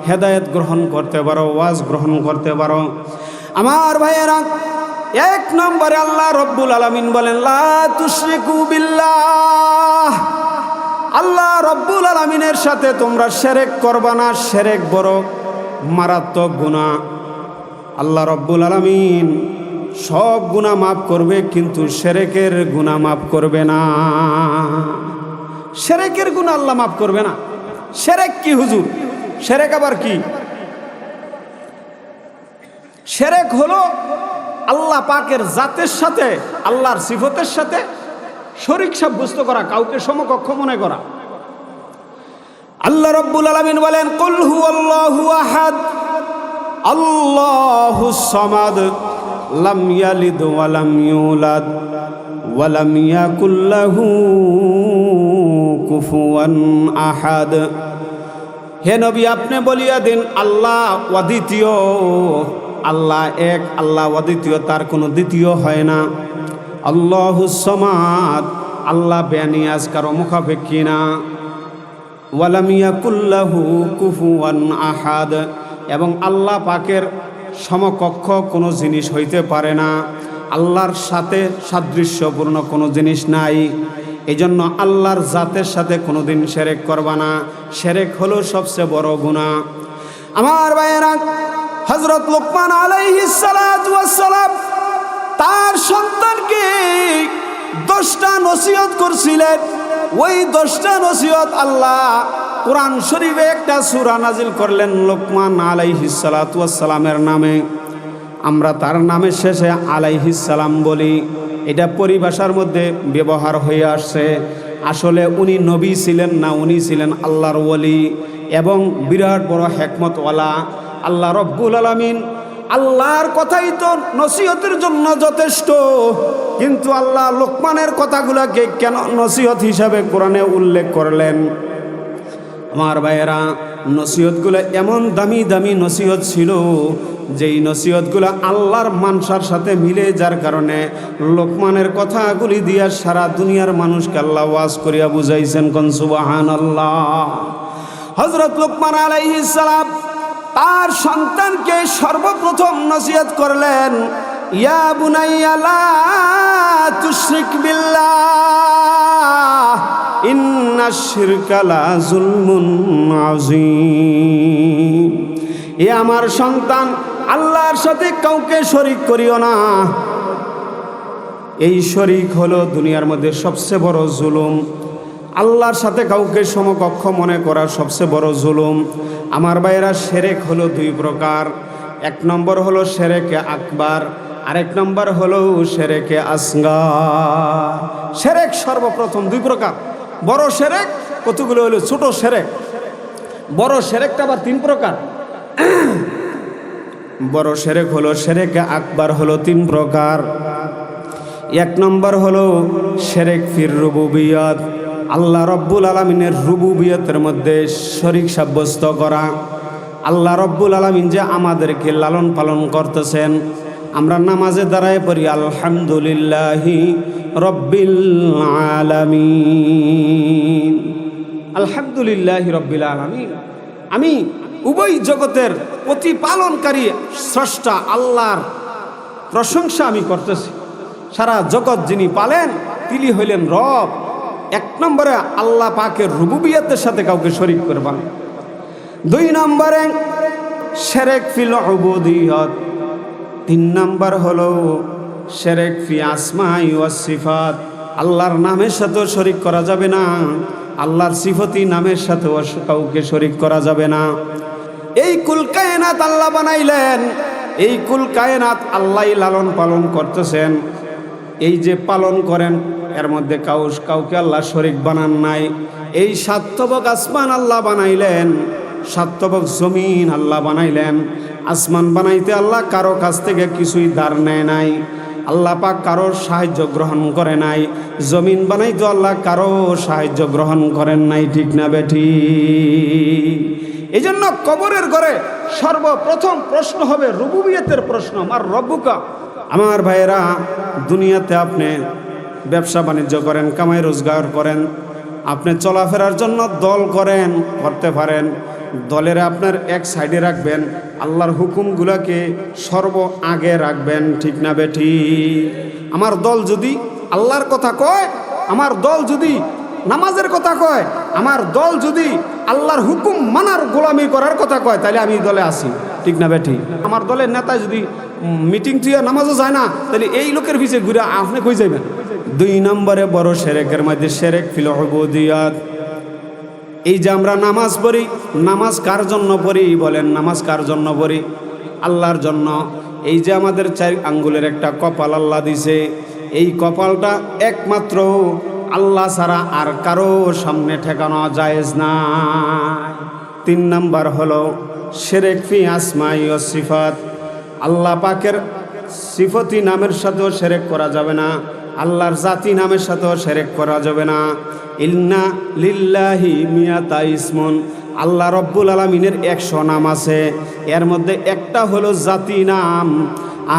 হেদায়েত গ্রহণ করতে পারো, ওয়াজ গ্রহণ করতে পারো। আমার ভাইয়েরা, 1 নম্বরে আল্লাহ রব্বুল আলামিন বলেন লা তুশরিকু বিল্লাহ। আল্লাহ রব্বুল আলামিনের সাথে তোমরা শিরক করবা না। শিরক বড় মারাত্মক গুনাহ। আল্লাহ রব্বুল আলামিন সব গুনাহ মাফ করবে, কিন্তু শিরকের গুনাহ মাফ করবে না। শিরকের গুনাহ আল্লাহ মাফ করবে না। শিরক কি হুজুর? শিরক আবার কি? শিরক হলো আল্লাহ পাকের জাতের সাথে, আল্লাহর সিফতের সাথে শরীক সাব্যস্ত করা, কাউকে সমকক্ষ মনে করা। আল্লাহ রব্বুল আলামিন বলেন কুল হুয়াল্লাহু আহাদ আল্লাহুস সামাদ লাম ইয়ালিদ ওয়া লাম ইউলাদ ওয়া লাম ইয়াকুল লাহু কুফুয়ান আহাদ। হে নবী, আপনি বলিয়া দিন আল্লাহ অদ্বিতীয়, আল্লাহ এক, আল্লাহ অদ্বিতীয়, তার কোনো দ্বিতীয় হয় না। আল্লাহুস সামাদ, আল্লাহ বেনিয়াজ, কারো মুখাপেক্ষী না। ওয়া লাম ইয়াকুল লাহু কুফুয়ান আহাদ, এবং আল্লাহ পাকের সমকক্ষ কোনো জিনিস হইতে পারে না। আল্লাহর সাথে সাদৃশ্যপূর্ণ কোনো জিনিস নাই। এজন্য আল্লাহর জাতের সাথে কোনোদিন শিরক করবা না। শিরক হলো সবচেয়ে বড় গুনাহ। আমার ভাইয়েরা, হযরত লুকমান আলাইহিস সালাতু ওয়াস সালাম তার সন্তানকে 10টা নসিহত করছিলেন। ওই 10টা নসিহত আল্লাহ কোরআন শরীফে একটা সূরা নাজিল করলেন লুকমান আলাইহিস সালাতু ওয়াস সালামের নামে। আমরা তার নামের শেষে আলাইহিস সালাম বলি, এটা পরিভাষার মধ্যে ব্যবহার হয়ে আসছে। আসলে উনি নবী ছিলেন না, উনি ছিলেন আল্লাহর ওলি এবং বিরাট বড় হিকমতওয়ালা। আল্লাহ রব্বুল আলামিন আল্লাহর কথাই তো নসিহতের জন্য যথেষ্ট, কিন্তু আল্লাহ লোকমানের কথাগুলোকে কেন নসিহত হিসাবে কোরআনে উল্লেখ করলেন? আমার ভাইয়েরা, নসিহতগুলো এমন দামি দামি নসিহত ছিল, যেই নসিহতগুলো আল্লাহর মানসার সাথে মিলে, যার কারণে লোকমানের কথাগুলি দিয়া সারা দুনিয়ার মানুষকে আল্লাহ ওয়াজ করিয়া বুঝাইছেন। কোন সুবহানাল্লাহ। হযরত লোকমান আলাইহিস সালাম তার সন্তানকে সর্বপ্রথম নসিহত করলেন, ইয়া বুনাইয়া লা তুশরিক বিল্লাহ ইন্নাশ শিরকা লা যুলমুন আযীম। এ আমার সন্তান, আল্লাহর সাথে কাউকে শরীক করিও না। এই শরীক হলো দুনিয়ার মধ্যে সবচেয়ে বড় জুলুম। আল্লাহর সাথে কাউকে সমকক্ষ মনে করা সবচেয়ে বড় জুলুম। আমার ভাইয়েরা, শিরক হলো 2 প্রকার। 1 নম্বর হলো শিরকে আকবার, আরেক নম্বর হলো শিরকে আসগার। শিরক সর্বপ্রথম 2 প্রকার। বড় শিরক কতগুলো হলো? ছোট শিরক। বড় শিরকটা আবার 3 প্রকার। বড় শিরক হলো শিরকে আকবার, হলো 3 প্রকার। 1 নম্বর হলো শিরক ফির রুবুবিয়ত, আল্লাহ রব্বুল আলামিনের রুবুবিয়তের মধ্যে শরীক সাব্যস্ত করা। আল্লাহ রব্বুল আলামিন যে আমাদেরকে লালন পালন করতেছেন, আমরা নামাজে দাঁড়ায় পড়ি আলহামদুলিল্লাহি রব্বিল আলামিন, আলহামদুলিল্লাহি রব্বিল আলামিন। আমি উভয় জগতের প্রতিপালনকারী স্রষ্টা আল্লাহর প্রশংসা আমি করতেছি। সারা জগৎ যিনি পালেন তিনি হইলেন রব। এক নম্বরে আল্লাহ পাকের রুবুবিয়তের সাথে কাউকে শরীক করবেন। দুই নম্বরে শিরক ফিল উবুদিয়ত। তিন নম্বর হলো শিরক ফি আসমাই ওয়াস সিফাত। আল্লাহর নামের সাথেও শরীক করা যাবে না, আল্লাহর সিফতি নামের সাথেও কাউকে শরীক করা যাবে না। এই কুল কায়নাত আল্লাহ বানাইলেন, এই কুল কায়নাত আল্লাহই লালন পালন করতেছেন। এই যে পালন করেন এর মধ্যে কাউকে আল্লাহ শরীক বানান নাই। এই সাতবক আসমান আল্লাহ বানাইলেন, সাতবক জমিন আল্লাহ বানাইলেন। আসমান বানাইতে আল্লাহ কারো কাছ থেকে কিছুই ধার নেয় নাই, আল্লাহ পাক কারোর সাহায্য গ্রহণ করে নাই। জমিন বানাইতে আল্লাহ কারো সাহায্য গ্রহণ করেন নাই, ঠিক না বেঠি? এই জন্য কবরের ঘরে সর্বপ্রথম প্রশ্ন হবে রুবুবিয়তের প্রশ্ন, আমার রব্বুকা। আমার ভাইয়েরা, দুনিয়াতে আপনি ব্যবসা বাণিজ্য করেন, কামাই রোজগার করেন, আপনি চলাফেরার জন্য দল করেন, করতে পারেন। দলের আপনার এক সাইডে রাখবেন, আল্লাহর হুকুমগুলোকে সর্ব আগে রাখবেন, ঠিক না বেঠি? আমার দল যদি আল্লাহর কথা কয়, আমার দল যদি নামাজের কথা কয়, আমার দল যদি আল্লাহর হুকুম মানার গোলামি করার কথা কয়, তাহলে আমি দলে আসি, ঠিক না বেঠি? আমার দলের নেতা যদি মিটিং তুই নামাজও যায় না, তাহলে এই লোকের পিছিয়ে ঘুরে আপনি কই যাবেন? দুই নম্বরে বড় শিরকের মধ্যে শিরক ফিল উবুদিয়ত। এই যে আমরা নামাজ পড়ি, নামাজ কার জন্য পড়ি বলেন? নামাজ কার জন্য পড়ি? আল্লাহর জন্য। এই যে আমাদের 4 আঙ্গুলের একটা কপাল আল্লাহ দিছে, এই কপালটা একমাত্র আল্লাহ ছাড়া আর কারো সামনে ঠেকানো জায়েজ না। 3 নাম্বার হলো শিরক ফি আসমাই ওয়াস সিফাত। আল্লাহ পাকের সিফতি নামের সাথেও শিরক করা যাবে না, আল্লাহর জাতি নামের সাথেও শিরক করা যাবে না। ইন্না লিল্লাহি মিয়াতা ইসমুন। আল্লাহ রব্বুল আলামিনের 100 নাম আছে, এর মধ্যে একটা হলো জাতি নাম,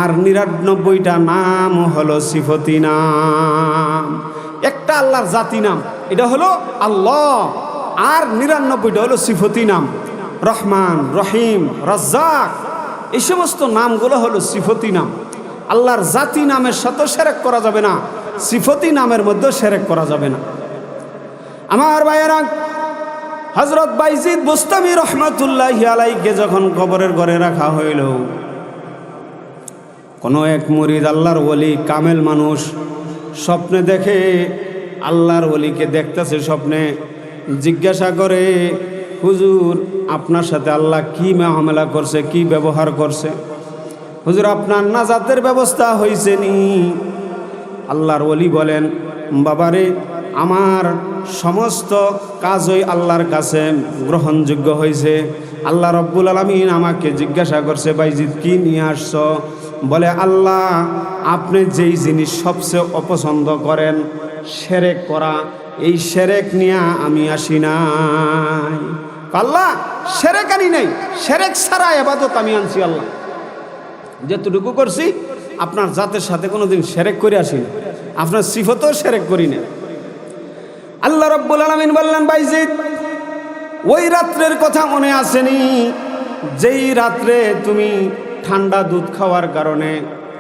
আর 99টা নাম হলো সিফতি নাম। একটা আল্লাহর জাতি নাম, এটা হলো আল্লাহ, আর 99টা হলো সিফতি নাম। রহমান, রহিম, রাজ্জাক, এই সমস্ত নামগুলো হলো সিফতি নাম। আল্লাহর জাতি নামের সাথে শিরক করা যাবে না, সিফতি নামের মধ্যে শিরক করা যাবে না। আমার ভাইয়েরা, হযরত বাইজিদ বুস্তামি রহমাতুল্লাহি আলাইহিকে যখন কবরের ঘরে রাখা হইল, কোনো এক মুরিদ আল্লাহর ওলি কামেল মানুষ স্বপ্নে দেখে, আল্লাহর ওলিকে দেখতেছে স্বপ্নে, জিজ্ঞাসা করে, হুজুর আপনার সাথে আল্লাহ কি মুআমালা করছে, কি ব্যবহার করছে? হুজুর আপনার নাজাতের ব্যবস্থা হয়েছে নি? আল্লাহর ওলি বলেন, বাবারে আমার সমস্ত কাজই আল্লাহর কাছে গ্রহণযোগ্য হয়েছে। আল্লাহ রব্বুল আলামিন আমাকে জিজ্ঞাসা করছে, বাইজিদ কি নিয়ে আসছো? বলে, আল্লাহ আপনি যেই জিনিস সবচেয়ে অপছন্দ করেন শিরক করা, এই শিরক নিয়ে আমি আসি নাই। আল্লাহ শিরক আনি নাই, শিরক ছাড়া ইবাদত আমি আনছি। আল্লাহ যেটুকু করছি আপনার জাতের সাথে কোনোদিন শিরক করে আসি না, আপনার সিফতও শিরক করি না। আল্লাহ রব্বুল আলামিন বললেন, বাইজিদ ওই রাত্রের কথা মনে আসেনি যেই রাত্রে তুমি ঠান্ডা দুধ খাওয়ার কারণে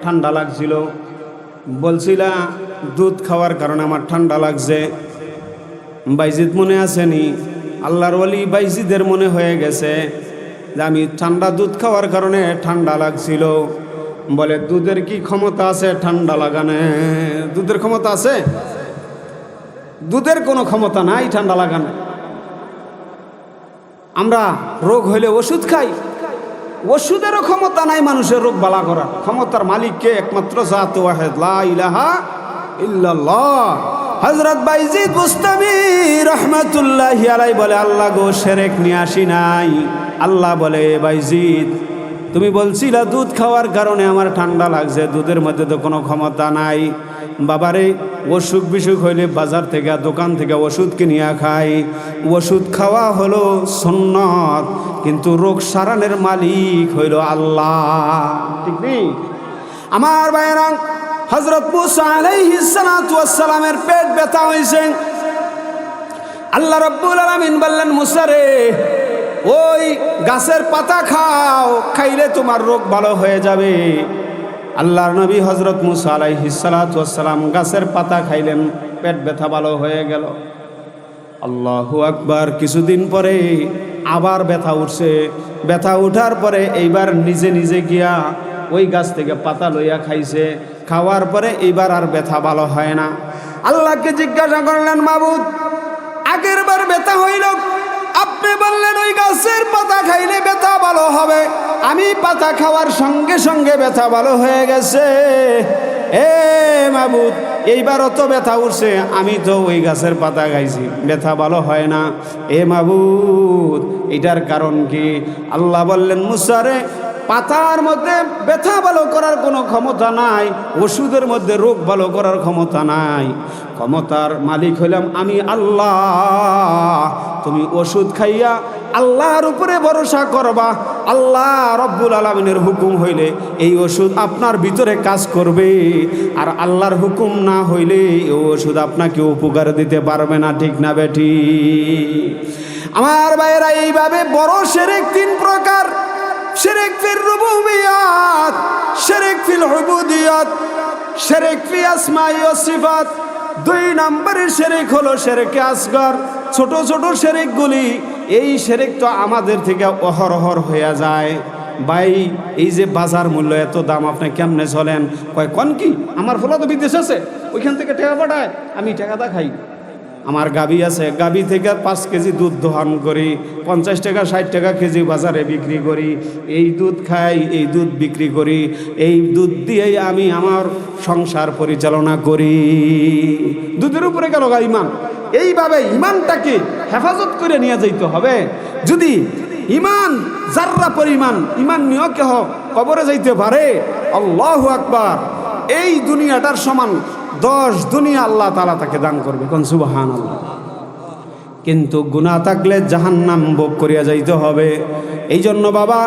ঠান্ডা লাগছিল? বলছিলা দুধ খাওয়ার কারণে আমার ঠান্ডা লাগছে। বাইজিদ মনে আসেনি? আল্লাহর ওলি বাইজিদের মনে হয়ে গেছে যে আমি ঠান্ডা দুধ খাওয়ার কারণে ঠান্ডা লাগছিল। বলে, দুধের কি ক্ষমতা আছে ঠান্ডা লাগানো? দুধের ক্ষমতা আছে? দুধের কোনো ক্ষমতা নাই ঠান্ডা লাগানো। আমরা রোগ হইলে ওষুধ খাই, ওষুধেরও ক্ষমতা নাই মানুষের রোগ বালা করার। ক্ষমতার মালিককে একমাত্র জাত ওয়াহিদ, লা ইলাহা ইল্লাল্লাহ। হযরত বাইজিদ বুস্তামি রহমাতুল্লাহি আলাইহি বলে, আল্লাহ গো শিরক নিয়ে আসি নাই। আল্লাহ বলে, বাইজিদ তুমি বলছিলা দুধ খাওয়ার কারণে আমার ঠান্ডা লাগছে, দুধের মধ্যে তো কোনো ক্ষমতা নাই। বাবারে অসুখ বিসুখ হইলে বাজার থেকে দোকান থেকে ওষুধ কিনিয়া খাই, ওষুধ খাওয়া হলো সুন্নত, কিন্তু রোগ সারানোর মালিক হইল আল্লাহ, ঠিক নেই? আমার ভাইয়েরা, হযরত মুসা আলাইহিস সালাতু ওয়াস সালামের পেট ব্যথা হয়েছে। আল্লাহ রাব্বুল আলামিন বললেন, মুসা রে ওই গাছের পাতা খাও, খাইলে তোমার রোগ ভালো হয়ে যাবে। আল্লাহর নবী হযরত মুসা আলাইহিস সালাতু ওয়াস সালাম গাছের পাতা খাইলেন, পেট ব্যথা ভালো হয়ে গেল। আল্লাহু আকবার। কিছুদিন পরে আবার ব্যথা উঠছে। ব্যথা উঠার পরে এইবার নিজে নিজে গিয়া ওই গাছ থেকে পাতা লইয়া খাইছে। খাওয়ার পরে এইবার আর ব্যথা ভালো হয় না। আল্লাহকে জিজ্ঞাসা করলেন, মাবুদ, আগের বার ব্যথা হইল, আপনি বললেন ওই গাছের পাতা খাইলে ব্যথা ভালো হবে, আমি পাতা খাওয়ার সঙ্গে সঙ্গে ব্যথা ভালো হয়ে গেছে। এ মাবুদ, এইবারও তো ব্যথা উঠছে, আমি তো ওই গাছের পাতা খাইছি, ব্যথা ভালো হয় না। এ মাবুদ, এটার কারণ কি? আল্লাহ বললেন, মুসা রে, পাতার মধ্যে ব্যথা ভালো করার কোনো ক্ষমতা নাই, ওষুধের মধ্যে রোগ ভালো করার ক্ষমতা নাই। ক্ষমতার মালিক হইলাম আমি আল্লাহ। তুমি ওষুধ খাইয়া আল্লাহর উপরে ভরসা করবা। আল্লাহ রব্বুল আলামিনের হুকুম হইলে এই ওষুধ আপনার ভিতরে কাজ করবে, আর আল্লাহর হুকুম না হইলে এই ওষুধ আপনাকে উপকার দিতে পারবে না। ঠিক না বেঠি? আমার ভাইয়েরা, এইভাবে বড় শিরক তিন প্রকার: শিরক ফির রুবুবিয়াত, শিরক ফিল উবুদিয়াত, শিরক ফি আসমাই ওয়াস সিফাত। দুই নম্বরের শিরক হলো শিরকে আসগর, ছোট ছোট শিরকগুলি। এই শিরক তো আমাদের থেকে অহরহর হয়ে যায়। ভাই, এই যে বাজার মূল্য এত দাম, আপনি কেমনে চলেন? কয় কোন কি, আমার ফলা তো বিদেশ আছে, ওইখান থেকে টাকা পাঠায়, আমি টাকাটা খাই। আমার গাবি আছে, গাবি থেকে 5 কেজি দুধ দোহন করি, 50 টাকা 60 টাকা কেজি বাজারে বিক্রি করি। এই দুধ খাই, এই দুধ বিক্রি করি, এই দুধ দিয়েই আমি আমার সংসার পরিচালনা করি। দুধের উপরে গেল গা ইমান। এইভাবে ইমানটাকে হেফাজত করে নিয়ে যাইতে হবে। যদি ইমান জাররা পরিমাণ ইমান নিয়ে কেহ কবরে যাইতে পারে, আল্লাহু আকবার, এই দুনিয়াটার সমান 10 দুনিয়া আল্লাহ তাআলা তাকে দান করবে। কোন সুবহানাল্লাহ। কিন্তু গুনাহ থাকলে জাহান্নাম ভোগ করিয়া যাইতে হবে। এই জন্য বাবা,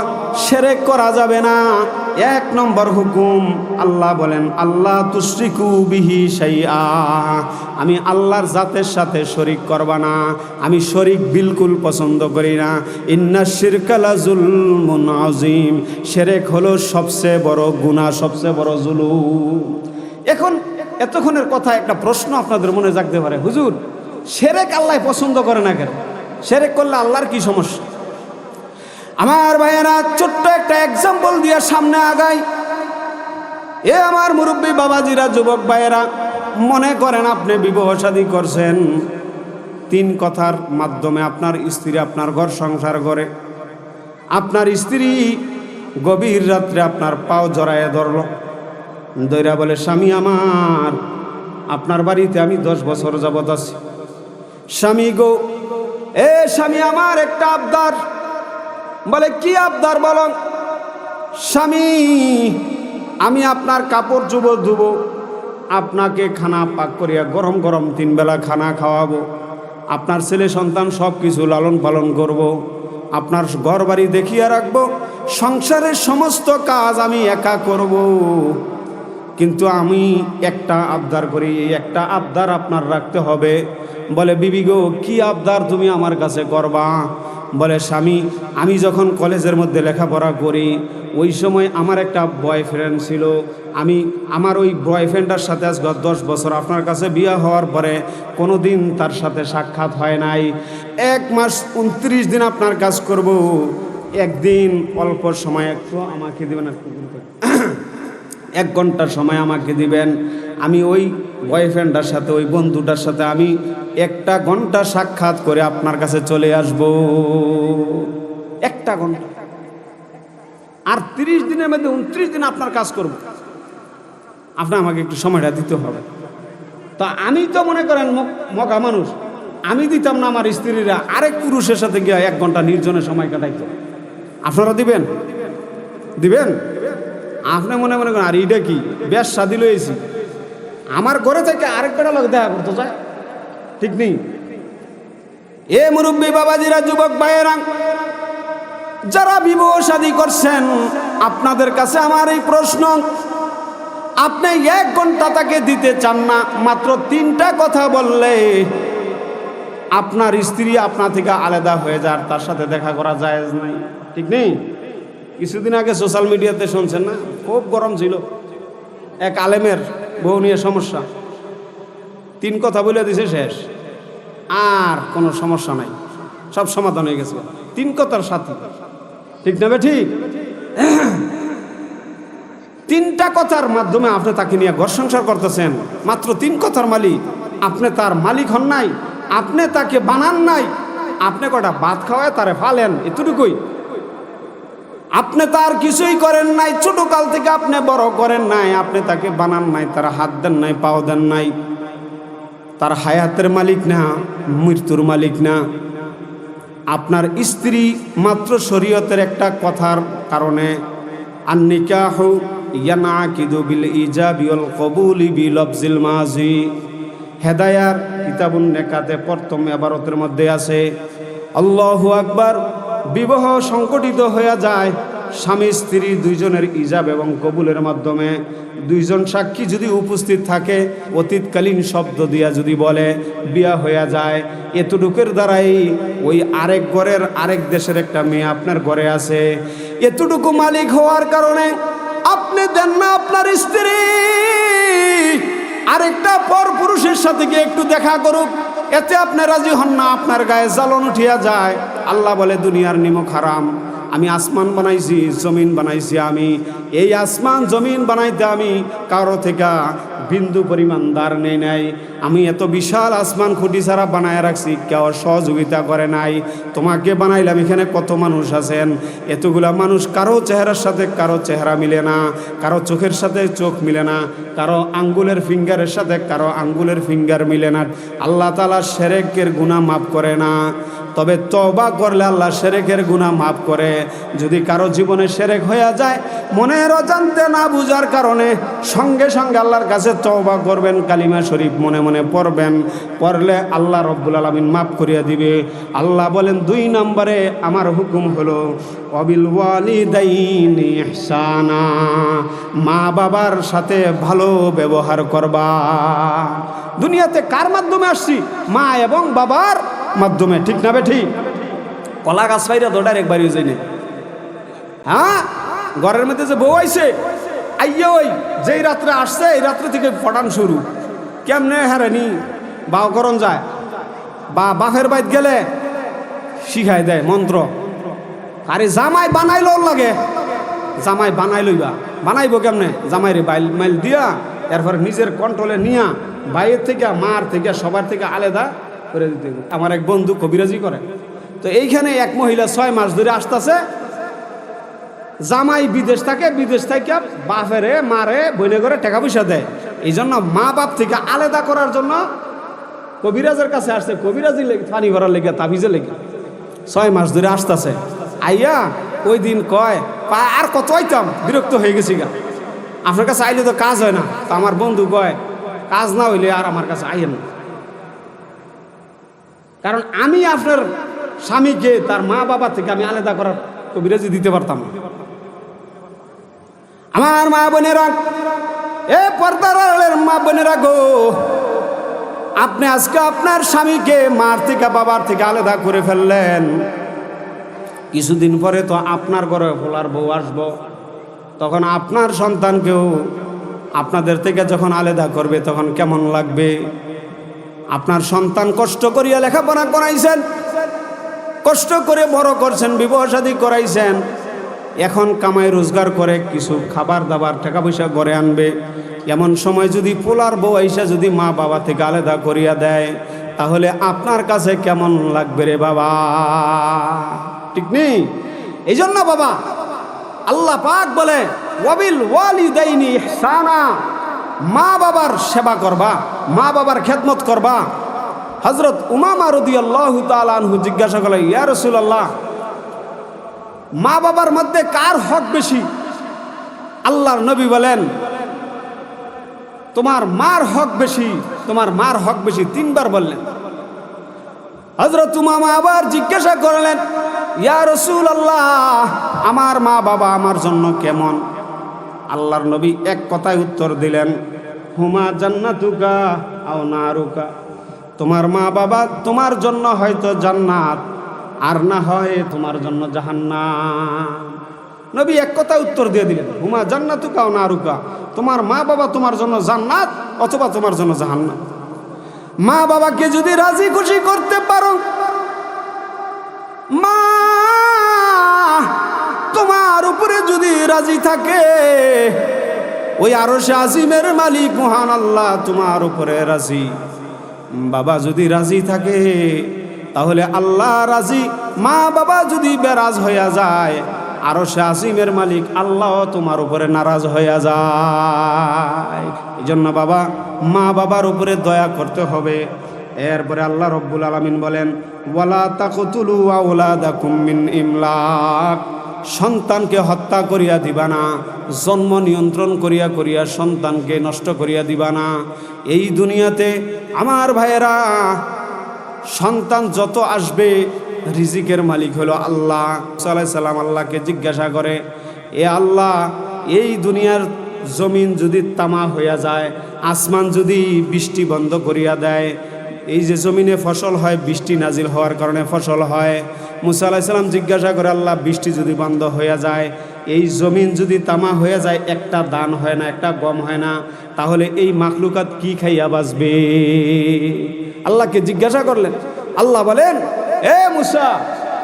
শিরক করা যাবে না। 1 নম্বর হুকুম, আল্লাহ বলেন, আল্লাহ তুশরিকু বিহি শাইআ, আমি আল্লাহর জাতের সাথে শরীক করবা না। আমি শরীক বিলকুল পছন্দ করি না। ইন্নাশ শিরকা লাযুলমুন আযীম, শিরক হলো সবচেয়ে বড় গুনাহ, সবচেয়ে বড় জুলুম। এখন এতক্ষণের কথা একটা প্রশ্ন আপনাদের মনে জাগতে পারে, হুজুর, শিরক আল্লাহ পছন্দ করে না কেন? শিরক করলে আল্লাহর কি সমস্যা? আমার ভাইয়েরা, ছোট্ট একটা এক্সাম্পল দিয়ে সামনে আগাই। এ আমার মুরব্বী বাবাজিরা, যুবক ভাইয়েরা, মনে করেন আপনি বিবাহ শাদী করছেন, 3 কথার মাধ্যমে আপনার স্ত্রী আপনার ঘর সংসার করে। আপনার স্ত্রী গভীর রাত্রে আপনার পাও জড়ায় ধরল, দইরা বলে, স্বামী আমার, আপনার বাড়িতে আমি 10 বছর যাবত আছি। স্বামী গো, এ স্বামী আমার, একটা আবদার। বলে, কি আবদার বলো? স্বামী, আমি আপনার কাপড় ধুবো, আপনাকে খানা পাক করিয়া গরম গরম 3 বেলা খানা খাওয়াবো, আপনার ছেলে সন্তান সব কিছু লালন পালন করব, আপনার ঘর বাড়ি দেখিয়া রাখবো, সংসারের সমস্ত কাজ আমি একা করব। কিন্তু আমি একটা আবদার করি, এই একটা আবদার আপনার রাখতে হবে। বলে, বিবি গো, কি আবদার তুমি আমার কাছে করবা? বলে, স্বামী, আমি যখন কলেজের মধ্যে লেখাপড়া করি, ওই সময় আমার একটা বয়ফ্রেন্ড ছিল। আমি আমার ওই বয়ফ্রেন্ডটার সাথে আজ 10 বছর, আপনার কাছে বিয়ে হওয়ার পরে কোনো দিন তার সাথে সাক্ষাৎ হয় নাই। 1 মাস 29 দিন আপনার কাজ করব, একদিন অল্প সময় একটু আমাকে দেবেন, 1 ঘন্টার সময় আমাকে দিবেন। আমি ওই বয়ফ্রেন্ডটার সাথে, ওই বন্ধুটার সাথে আমি 1 ঘন্টা সাক্ষাৎ করে আপনার কাছে চলে আসব। 1 ঘন্টা। আর 30 দিনের মধ্যে 29 দিন আপনার কাজ করব। আপনার আমাকে একটু সময়টা দিতে হবে। তা আমি তো মনে করেন মগা মানুষ, আমি দিতাম না আমার স্ত্রীরা আরেক পুরুষের সাথে গিয়ে 1 ঘন্টা নির্জনে সময় কাটাইতো। আপনারা দিবেন? দিবেন? আপনি মনে করেন, আর এইটা কি বেশ শাদি লইছি, আমার ঘরে থেকে আরেকটা লোক দেখা করতে যায়? ঠিক নেই। এ মুরব্বী বাবাজিরা, যুবক ভাইয়েরা, যারা বিবাহ শাদী করছেন, আপনাদের কাছে আমার এই প্রশ্ন, আপনি 1 ঘন্টা তাকে দিতে চান না, মাত্র 3টা কথা বললে আপনার স্ত্রী আপনার থেকে আলাদা হয়ে যায়, তার সাথে দেখা করা জায়েজ নাই। ঠিক নেই? কিছুদিন আগে সোশ্যাল মিডিয়াতে শুনছেন না, খুব গরম ছিল, এক আলেমের বউ নিয়ে সমস্যা, 3 কথা বলে দিছে, শেষ, আর কোনো সমস্যা নাই, সব সমাধান হয়ে গেছে 3 কথার সাথে। ঠিক না ঠিক? 3টা কথার মাধ্যমে আপনি তাকে নিয়ে ঘর সংসার করতেছেন, মাত্র 3 কথার মালিক। আপনি তার মালিক হন নাই, আপনি তাকে বানান নাই, আপনি কটা ভাত খাওয়ায় তারে ফালেন, এতটুকুই। আপনি তার কিছুই করেন নাই, ছোট কাল থেকে আপনি বড় করেন নাই, আপনি তাকে বানান নাই, তার হাত দেন নাই, পাও দেন নাই, তার হায়াতের মালিক না, মৃত্যুর মালিক না। আপনার স্ত্রী মাত্র শরীয়তের একটা কথার কারণে, আন-নিকাহু ইয়ানআকিদু বিল ইজাবি ওয়াল কবুলি বিলফজিল মাজি, হেদায়ার কিতাবুন নেকাতে প্রথম ইবারতের মধ্যে আছে, আল্লাহু আকবার, বিবাহ সংগঠিত হয়ে যায় স্বামী স্ত্রী দুইজনের ইজাব এবং কবুলের মাধ্যমে। 2 জন সাক্ষী যদি উপস্থিত থাকে, অতীতকালীন শব্দ দিয়া যদি বলে বিয়া হয়ে যায়, এতটুকুর দ্বারাই ওই আরেক ঘরের আরেক দেশের একটা মেয়ে আপনার ঘরে আছে, এতটুকু মালিক হওয়ার কারণে আপনি দেন না আপনার স্ত্রী আরেকটা পর পুরুষের সাথে গিয়ে একটু দেখা করুক, এতে আপনি রাজি হন না, আপনার গায়ে জ্বালন উঠিয়া যায়। আল্লাহ বলে দুনিয়ার নিমক হারাম, আমি আসমান বানাইছি, জমিন বানাইছি, আমি এই আসমান জমিন বানাইতে আমি কারো থেকে বিন্দু পরিমাণ দাঁড় নেই নাই, আমি এত বিশাল আসমান খুঁটি ছাড়া বানায় রাখছি, কেউ সহযোগিতা করে নাই। তোমাকে বানাইলাম, এখানে কত মানুষ আছেন, এতগুলা মানুষ কারো চেহারার সাথে কারো চেহারা মিলে না, কারো চোখের সাথে চোখ মিলে না, কারো আঙ্গুলের ফিঙ্গারের সাথে কারো আঙ্গুলের ফিঙ্গার মিলে না। আল্লাহ তাআলা শিরকের গুনাহ মাফ করে না, তবে তওবা করলে আল্লাহ শিরকের গুনাহ মাফ করে। যদি কারো জীবনে শিরক হয়ে যায়, মনের অজান্তে না বুঝার কারণে, সঙ্গে সঙ্গে আল্লাহর কাছে তওবা করবেন, কালিমা শরীফ মনে মনে পড়বেন, পড়লে আল্লাহ রব্বুল আলামিন মাফ করিয়া দিবে। আল্লাহ বলেন 2 নম্বরে আমার হুকুম হলো ওয়াবিল ওয়ালিদাইনি ইহসানা, মা বাবার সাথে ভালো ব্যবহার করবা। দুনিয়াতে কার মাধ্যমে আসছি? মা এবং বাবার মাধ্যমে। ঠিক না বেঠি? কলা গাছ পাইরা তো ডাইরেক্ট বাড়ি যায়নি। হ্যাঁ, ঘরের মধ্যে যে বউ আইছে, আইয়া ওই যেই রাত্রে আসছে এই রাত্রে থেকে পটান শুরু, কেমনে হারানি বাও করণ যায়, বা বাপের বাইত গেলে শিখাই দেয় মন্ত্র। আরে জামাই বানাইলো লাগে, জামাই বানাই লইবা, বানাইবো কেমনে? জামাই রে বাইল মাইল দিয়া এরপর নিজের কন্ট্রোলে নিয়া বাইরের থেকে মার থেকে সবার থেকে আলাদা করে দিতে। আমার এক বন্ধু কবিরাজি করে, তো এইখানে এক মহিলা 6 মাস ধরে আসতেছে, জামাই বিদেশ থাকে, বিদেশ থেকে বাপেরে মারে বইনে করে টাকা পয়সা দেয়, এই জন্য মা বাপ থেকে আলাদা করার জন্য কবিরাজের কাছে আসছে, কবিরাজি পানি ভরার লেগে, তাবিজে লেগে 6 মাস ধরে আসতেছে। আইয়া ওই দিন কয় আর কত আইতাম, বিরক্ত হয়ে গেছি গা, আপনার কাছে আইলে তো কাজ হয় না। তো আমার বন্ধু কয় কাজ না হইলে আর আমার কাছে আইয়েন না, কারণ আমি আপনার স্বামীকে তার মা বাবা থেকে আমি আলাদা করার কবিরাজি দিতে পারতাম না। আমার মা বোনেরা, এ পর্দার আড়ালের মা বোনেরা গো, আপনি আজকে আপনার স্বামীকে মার থেকে বাবার থেকে আলাদা করে ফেললেন, কিছুদিন পরে তো আপনার ঘরে ফোলার বউ আসবো, তখন আপনার সন্তানকেও আপনাদের থেকে যখন আলাদা করবে তখন কেমন লাগবে? আপনার সন্তান কষ্ট করিয়া লেখাপড়া করাইছেন, কষ্ট করে বড় করছেন, বিবাহ শাদী করাইছেন, এখন কামাই রোজগার করে কিছু খাবার দাবার টাকা পয়সা ঘরে আনবে, এমন সময় যদি পোলার বউ আইসা যদি মা বাবা থেকে আলাদা করিয়া দেয়, তাহলে আপনার কাছে কেমন লাগবে রে বাবা? ঠিক নেই? এই জন্য বাবা আল্লাহ পাক বলে ওয়াবিল ওয়ালিদাইনি ইহসানা, মা বাবার সেবা করবা, মা বাবার খেদমত করবা। হযরত উমামা রাদিয়াল্লাহু তাআলা আনহু জিজ্ঞাসা করলেন, ইয়া রাসূলুল্লাহ, মা বাবার মধ্যে কার হক বেশি? আল্লাহর নবী বলেন তোমার মার হক বেশি, তোমার মার হক বেশি, 3 বার বললেন। হযরত উমামা আবার জিজ্ঞাসা করলেন, ইয়া রাসূলুল্লাহ, আমার মা বাবা আমার জন্য কেমন? আল্লাহর নবী এক কথায় উত্তর দিলেন, হুমা জান্নাতুকা আও নারুকা, তোমার মা বাবা তোমার জন্য হয়তো জান্নাত, আর না হয় তোমার জন্য জাহান্নাম। নবী এক কথা উত্তর দিয়ে দিলেন, হুমা জান্নাতুকা ওয়া নারুকা, তোমার মা বাবা তোমার জন্য জান্নাত অথবা তোমার জন্য জাহান্নাম। মা বাবাকে যদি রাজি খুশি করতে পারো, মা তোমার উপরে যদি রাজি থাকে, ওই আরশে আজিমের মালিক মহান আল্লাহ তোমার উপরে রাজি। বাবা যদি রাজি থাকে তাহলে আল্লাহ রাজি। মা বাবা যদি বেরাজ হইয়া যায়, আরশে আজিমের মালিক আল্লাহ তোমার উপরে নারাজ হইয়া যায়। এই জন্য বাবা মা বাবার উপরে দয়া করতে হবে। এরপরে আল্লাহ রব্বুল আলামিন বলেন, ওয়ালা তাকতুলু আওলাদাকুম মিন ইমলাক, সন্তানকে হত্যা করিয়া দিবা না, জন্ম নিয়ন্ত্রণ করিয়া করিয়া সন্তানকে নষ্ট করিয়া দিবা না। এই দুনিয়াতে আমার ভাইয়েরা, সন্তান যত আসবে, রিজিকের মালিক হলো আল্লাহ। মুসা আলাইহিস সালাম আল্লাহকে জিজ্ঞাসা করে, এ আল্লাহ, এই দুনিয়ার জমিন যদি তামা হইয়া যায়, আসমান যদি বৃষ্টি বন্ধ করিয়া দেয়, এই যে জমিনে ফসল হয় বৃষ্টি নাজিল হওয়ার কারণে ফসল হয়। মুসা আলাইহিস সালাম জিজ্ঞাসা করে, আল্লাহ, বৃষ্টি যদি বন্ধ হয়ে যায়, এই জমিন যদি তামা হয়ে যায়, একটা দান হয় না, একটা গম হয় না, তাহলে এই মাখলুকাত কি খাইয়া বাঁচবে? আল্লাহকে জিজ্ঞাসা করলেন। আল্লাহ বলেন, এ মুসা,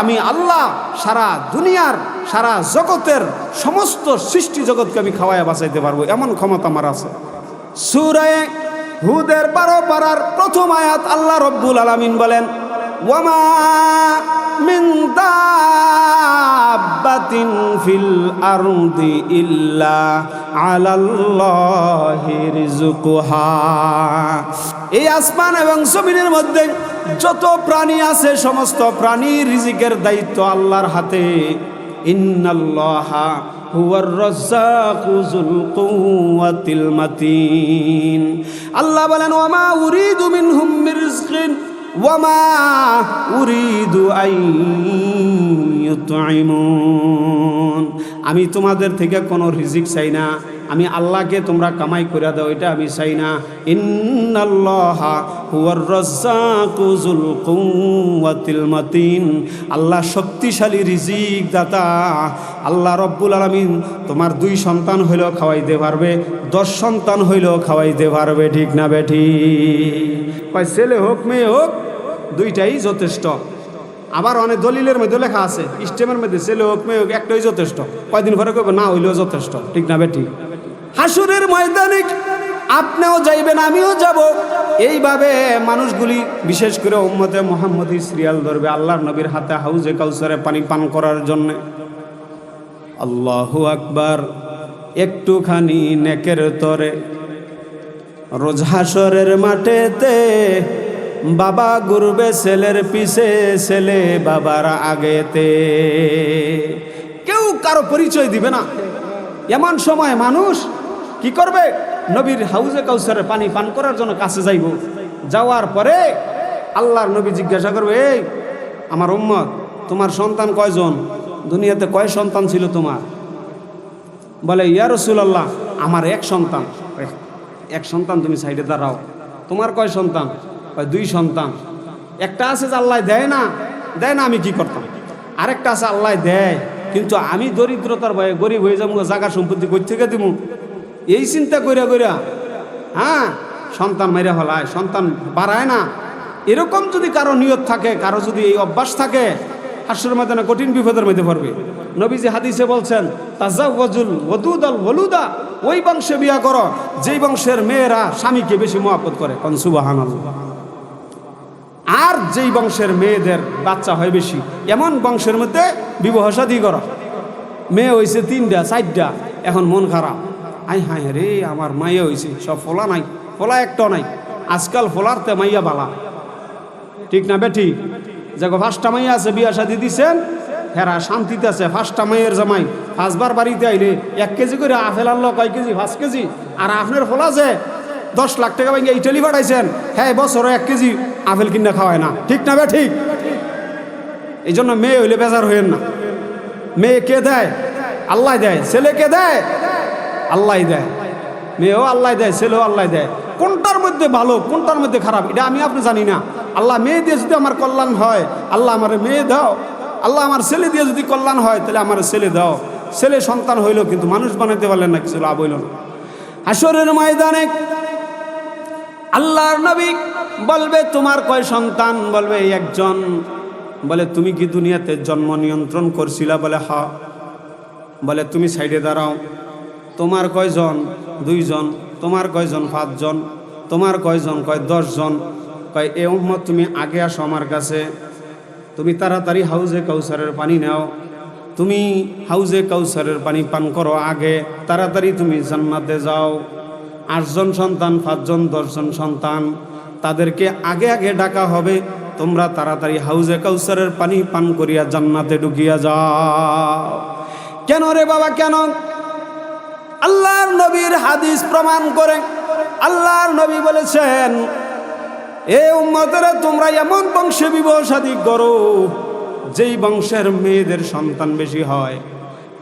আমি আল্লাহ সারা দুনিয়ার সারা জগতের সমস্ত সৃষ্টি জগৎকে আমি খাওয়াইয়া বাঁচাইতে পারবো, এমন ক্ষমতা আমার আছে। সূরা হুদের 12 পারার প্রথম আয়াত আল্লাহ রব্বুল আলামিন বলেন, ওয়ামা মিন দাব্বাতিন ফিল আরদি ইল্লা আলাল্লাহি রিজকুহা। এই আসমান এবং জমিনের মধ্যে যত প্রাণী আছে, সমস্ত প্রাণীর রিজিকের দায়িত্ব আল্লাহর হাতে। ইন্নাল্লাহা হুয়ার রাজ্জাকু যুল কুওয়াতিল মাতিন। আল্লাহ বলেন, ওয়ামা উরিদু মিনহুম মির রিজকিন ওয়ামা উরিদু আন ইউতঈমুন। আমি তোমাদের থেকে কোনো রিজিক চাই না, আমি আল্লাহকে তোমরা কামাই করে দাও, এটা আমি চাই না। ইন্নাল্লাহা হুয়ার রাজ্জাকু যুল কুওয়াতিল মাতিন। আল্লাহ শক্তিশালী রিজিক দাতা। আল্লাহ রব্বুল আলামিন তোমার 2 সন্তান হইলেও খাওয়াইতে পারবে, 10 সন্তান হইলেও খাওয়াইতে পারবে, ঠিক না বেঠি? কয় ছেলে হোক মেয়ে হোক, 2টাই যথেষ্ট। আবার অনেক দলিলের মধ্যে লেখা আছে, ইস্টেমের মধ্যে ছেলে হোক মেয়ে হোক একটাই যথেষ্ট। কয়দিন পরে কইব না হইলেও যথেষ্ট, ঠিক না বেঠি? হাসুরের ময়দানে আপনিও যাইবেন, আমিও যাব। এইভাবে মানুষগুলি, বিশেষ করে উম্মতে মুহাম্মদী সিরিয়াল ধরবে আল্লাহর নবীর হাতে হাউজে কাউসারে পানি পান করার জন্য। আল্লাহু আকবার। একটুখানি নেকের তরে রোজ হাসরের মাঠেতে বাবা ঘুরবে ছেলের পিছে, ছেলে বাবার আগেতে। কেউ কারো পরিচয় দিবে না। এমন সময় মানুষ কি করবে? নবীর হাউজে কাউসারের পানি পান করার জন্য কাছে যাইব। যাওয়ার পরে আল্লাহর নবী জিজ্ঞাসা করবে, এই আমার উম্মত, তোমার সন্তান কয়জন? দুনিয়াতে কয় সন্তান ছিল তোমার? বলে, ইয়া রাসূলুল্লাহ, আমার 1 সন্তান। 1 সন্তান? তুমি সাইডে দাঁড়াও। তোমার কয় সন্তান? 2 সন্তান। একটা আছে যে আল্লাহ দেয় না, আমি কি করতাম? আরেকটা আছে আল্লাহ দেয়, কিন্তু আমি দরিদ্রতার ভয়ে গরিব হয়ে যাবো, জায়গা সম্পত্তি কই থেকে দিব, এই চিন্তা কইরা কইরা সন্তান মাইরা ফেলায়, সন্তান বাড়ায় না। এরকম যদি কারো নিয়ত থাকে, কারো যদি এই অভ্যাস থাকে, হাসরের ময়দানে কঠিন বিপদের মধ্যে পড়বে। নবীজি হাদিসে বলছেন, তাজাওয়াজুল ওয়াদুদাল ওয়ালুদা, ওই বংশে বিয়া করো যেই বংশের মেয়েরা স্বামীকে বেশি মহব্বত করে। কোন সুবহানাল্লাহ। আর যেই বংশের মেয়েদের বাচ্চা হয় বেশি, এমন বংশের মধ্যে বিবাহ শাদী করো। মেয়ে হয়েছে 3টা 4টা, এখন মন খারাপ, আই হায় রে আমার মাইয়া হয়েছে, সব ফোলা নাই, ফোলা একটাও নাই। আজকাল ফোলারতে মাইয়া বালা, ঠিক না বেঠি? দেখো 5টা মাইয়া আছে, বিয়া শাদী দিছেন, হেরা শান্তিতে আছে। 5টা মাইয়ের জামাই 5বার বাড়িতে আইলে 1 কেজি করে আপেল আনলো, কয় কেজি? 5 কেজি। আর আপনার ফোলা যে 10 লাখ টাকা ভাঙে ইটালি পাঠাইছেন, হ্যাঁ বছরে 1 কেজি আপেল কিনা খাওয়ায় না, ঠিক না বে ঠিক? এই জন্য মেয়ে হইলে বেজার হইেন না। মেয়ে কে দেয়? আল্লাহ দেয়। ছেলে কে দেয়? আল্লাহ দেয়। মেয়েও আল্লাহ দেয়, ছেলেও আল্লাহ দেয়। কোনটার মধ্যে ভালো, কোনটার মধ্যে খারাপ, এটা আমি আপনি জানি না। আল্লাহ মেয়ে দিয়ে যদি আমার কল্যাণ হয়, আল্লাহ আমার মেয়ে দাও। আল্লাহ আমার ছেলে দিয়ে যদি কল্যাণ হয়, তাহলে আমার ছেলে দাও। ছেলে সন্তান হইল কিন্তু মানুষ বানাইতে পারলেন না, কিছু লাভ হইল না। হাসরের ময়দানে আল্লাহর নবী বলবে তোমার কয় সন্তান? বলবে একজন। বলে তুমি কি দুনিয়াতে জন্ম নিয়ন্ত্রণ করছিলা? বলে হ্যাঁ। বলে তুমি সাইডে দাঁড়াও। তোমার কয়জন? 2 জন। তোমার কয়জন? 5 জন। তোমার কয়জন? কয় 10 জন। কয় এ উম্মত তুমি আগে আসো আমার কাছে, তুমি তাড়াতাড়ি হাউজে কাউসারের পানি নাও, তুমি হাউজে কাউসারের পানি পান করো আগে, তাড়াতাড়ি তুমি জান্নাতে যাও। 8 জন সন্তান, 5 জন, 10 জন সন্তান, তাদেরকে আগে আগে ডাকা হবে, তোমরা তাড়াতাড়ি হাউজে কাউসারের পানি পান করিয়া জান্নাতে ঢুকিয়া যাও। কেন রে বাবা কেন? আল্লাহর নবীর হাদিস প্রমাণ করে আল্লাহর নবী বলেছেন, এ উম্মতেরা তোমরা এমন বংশে বিবাহ শাদী করো যেই বংশের মেয়েদের সন্তান বেশি হয়।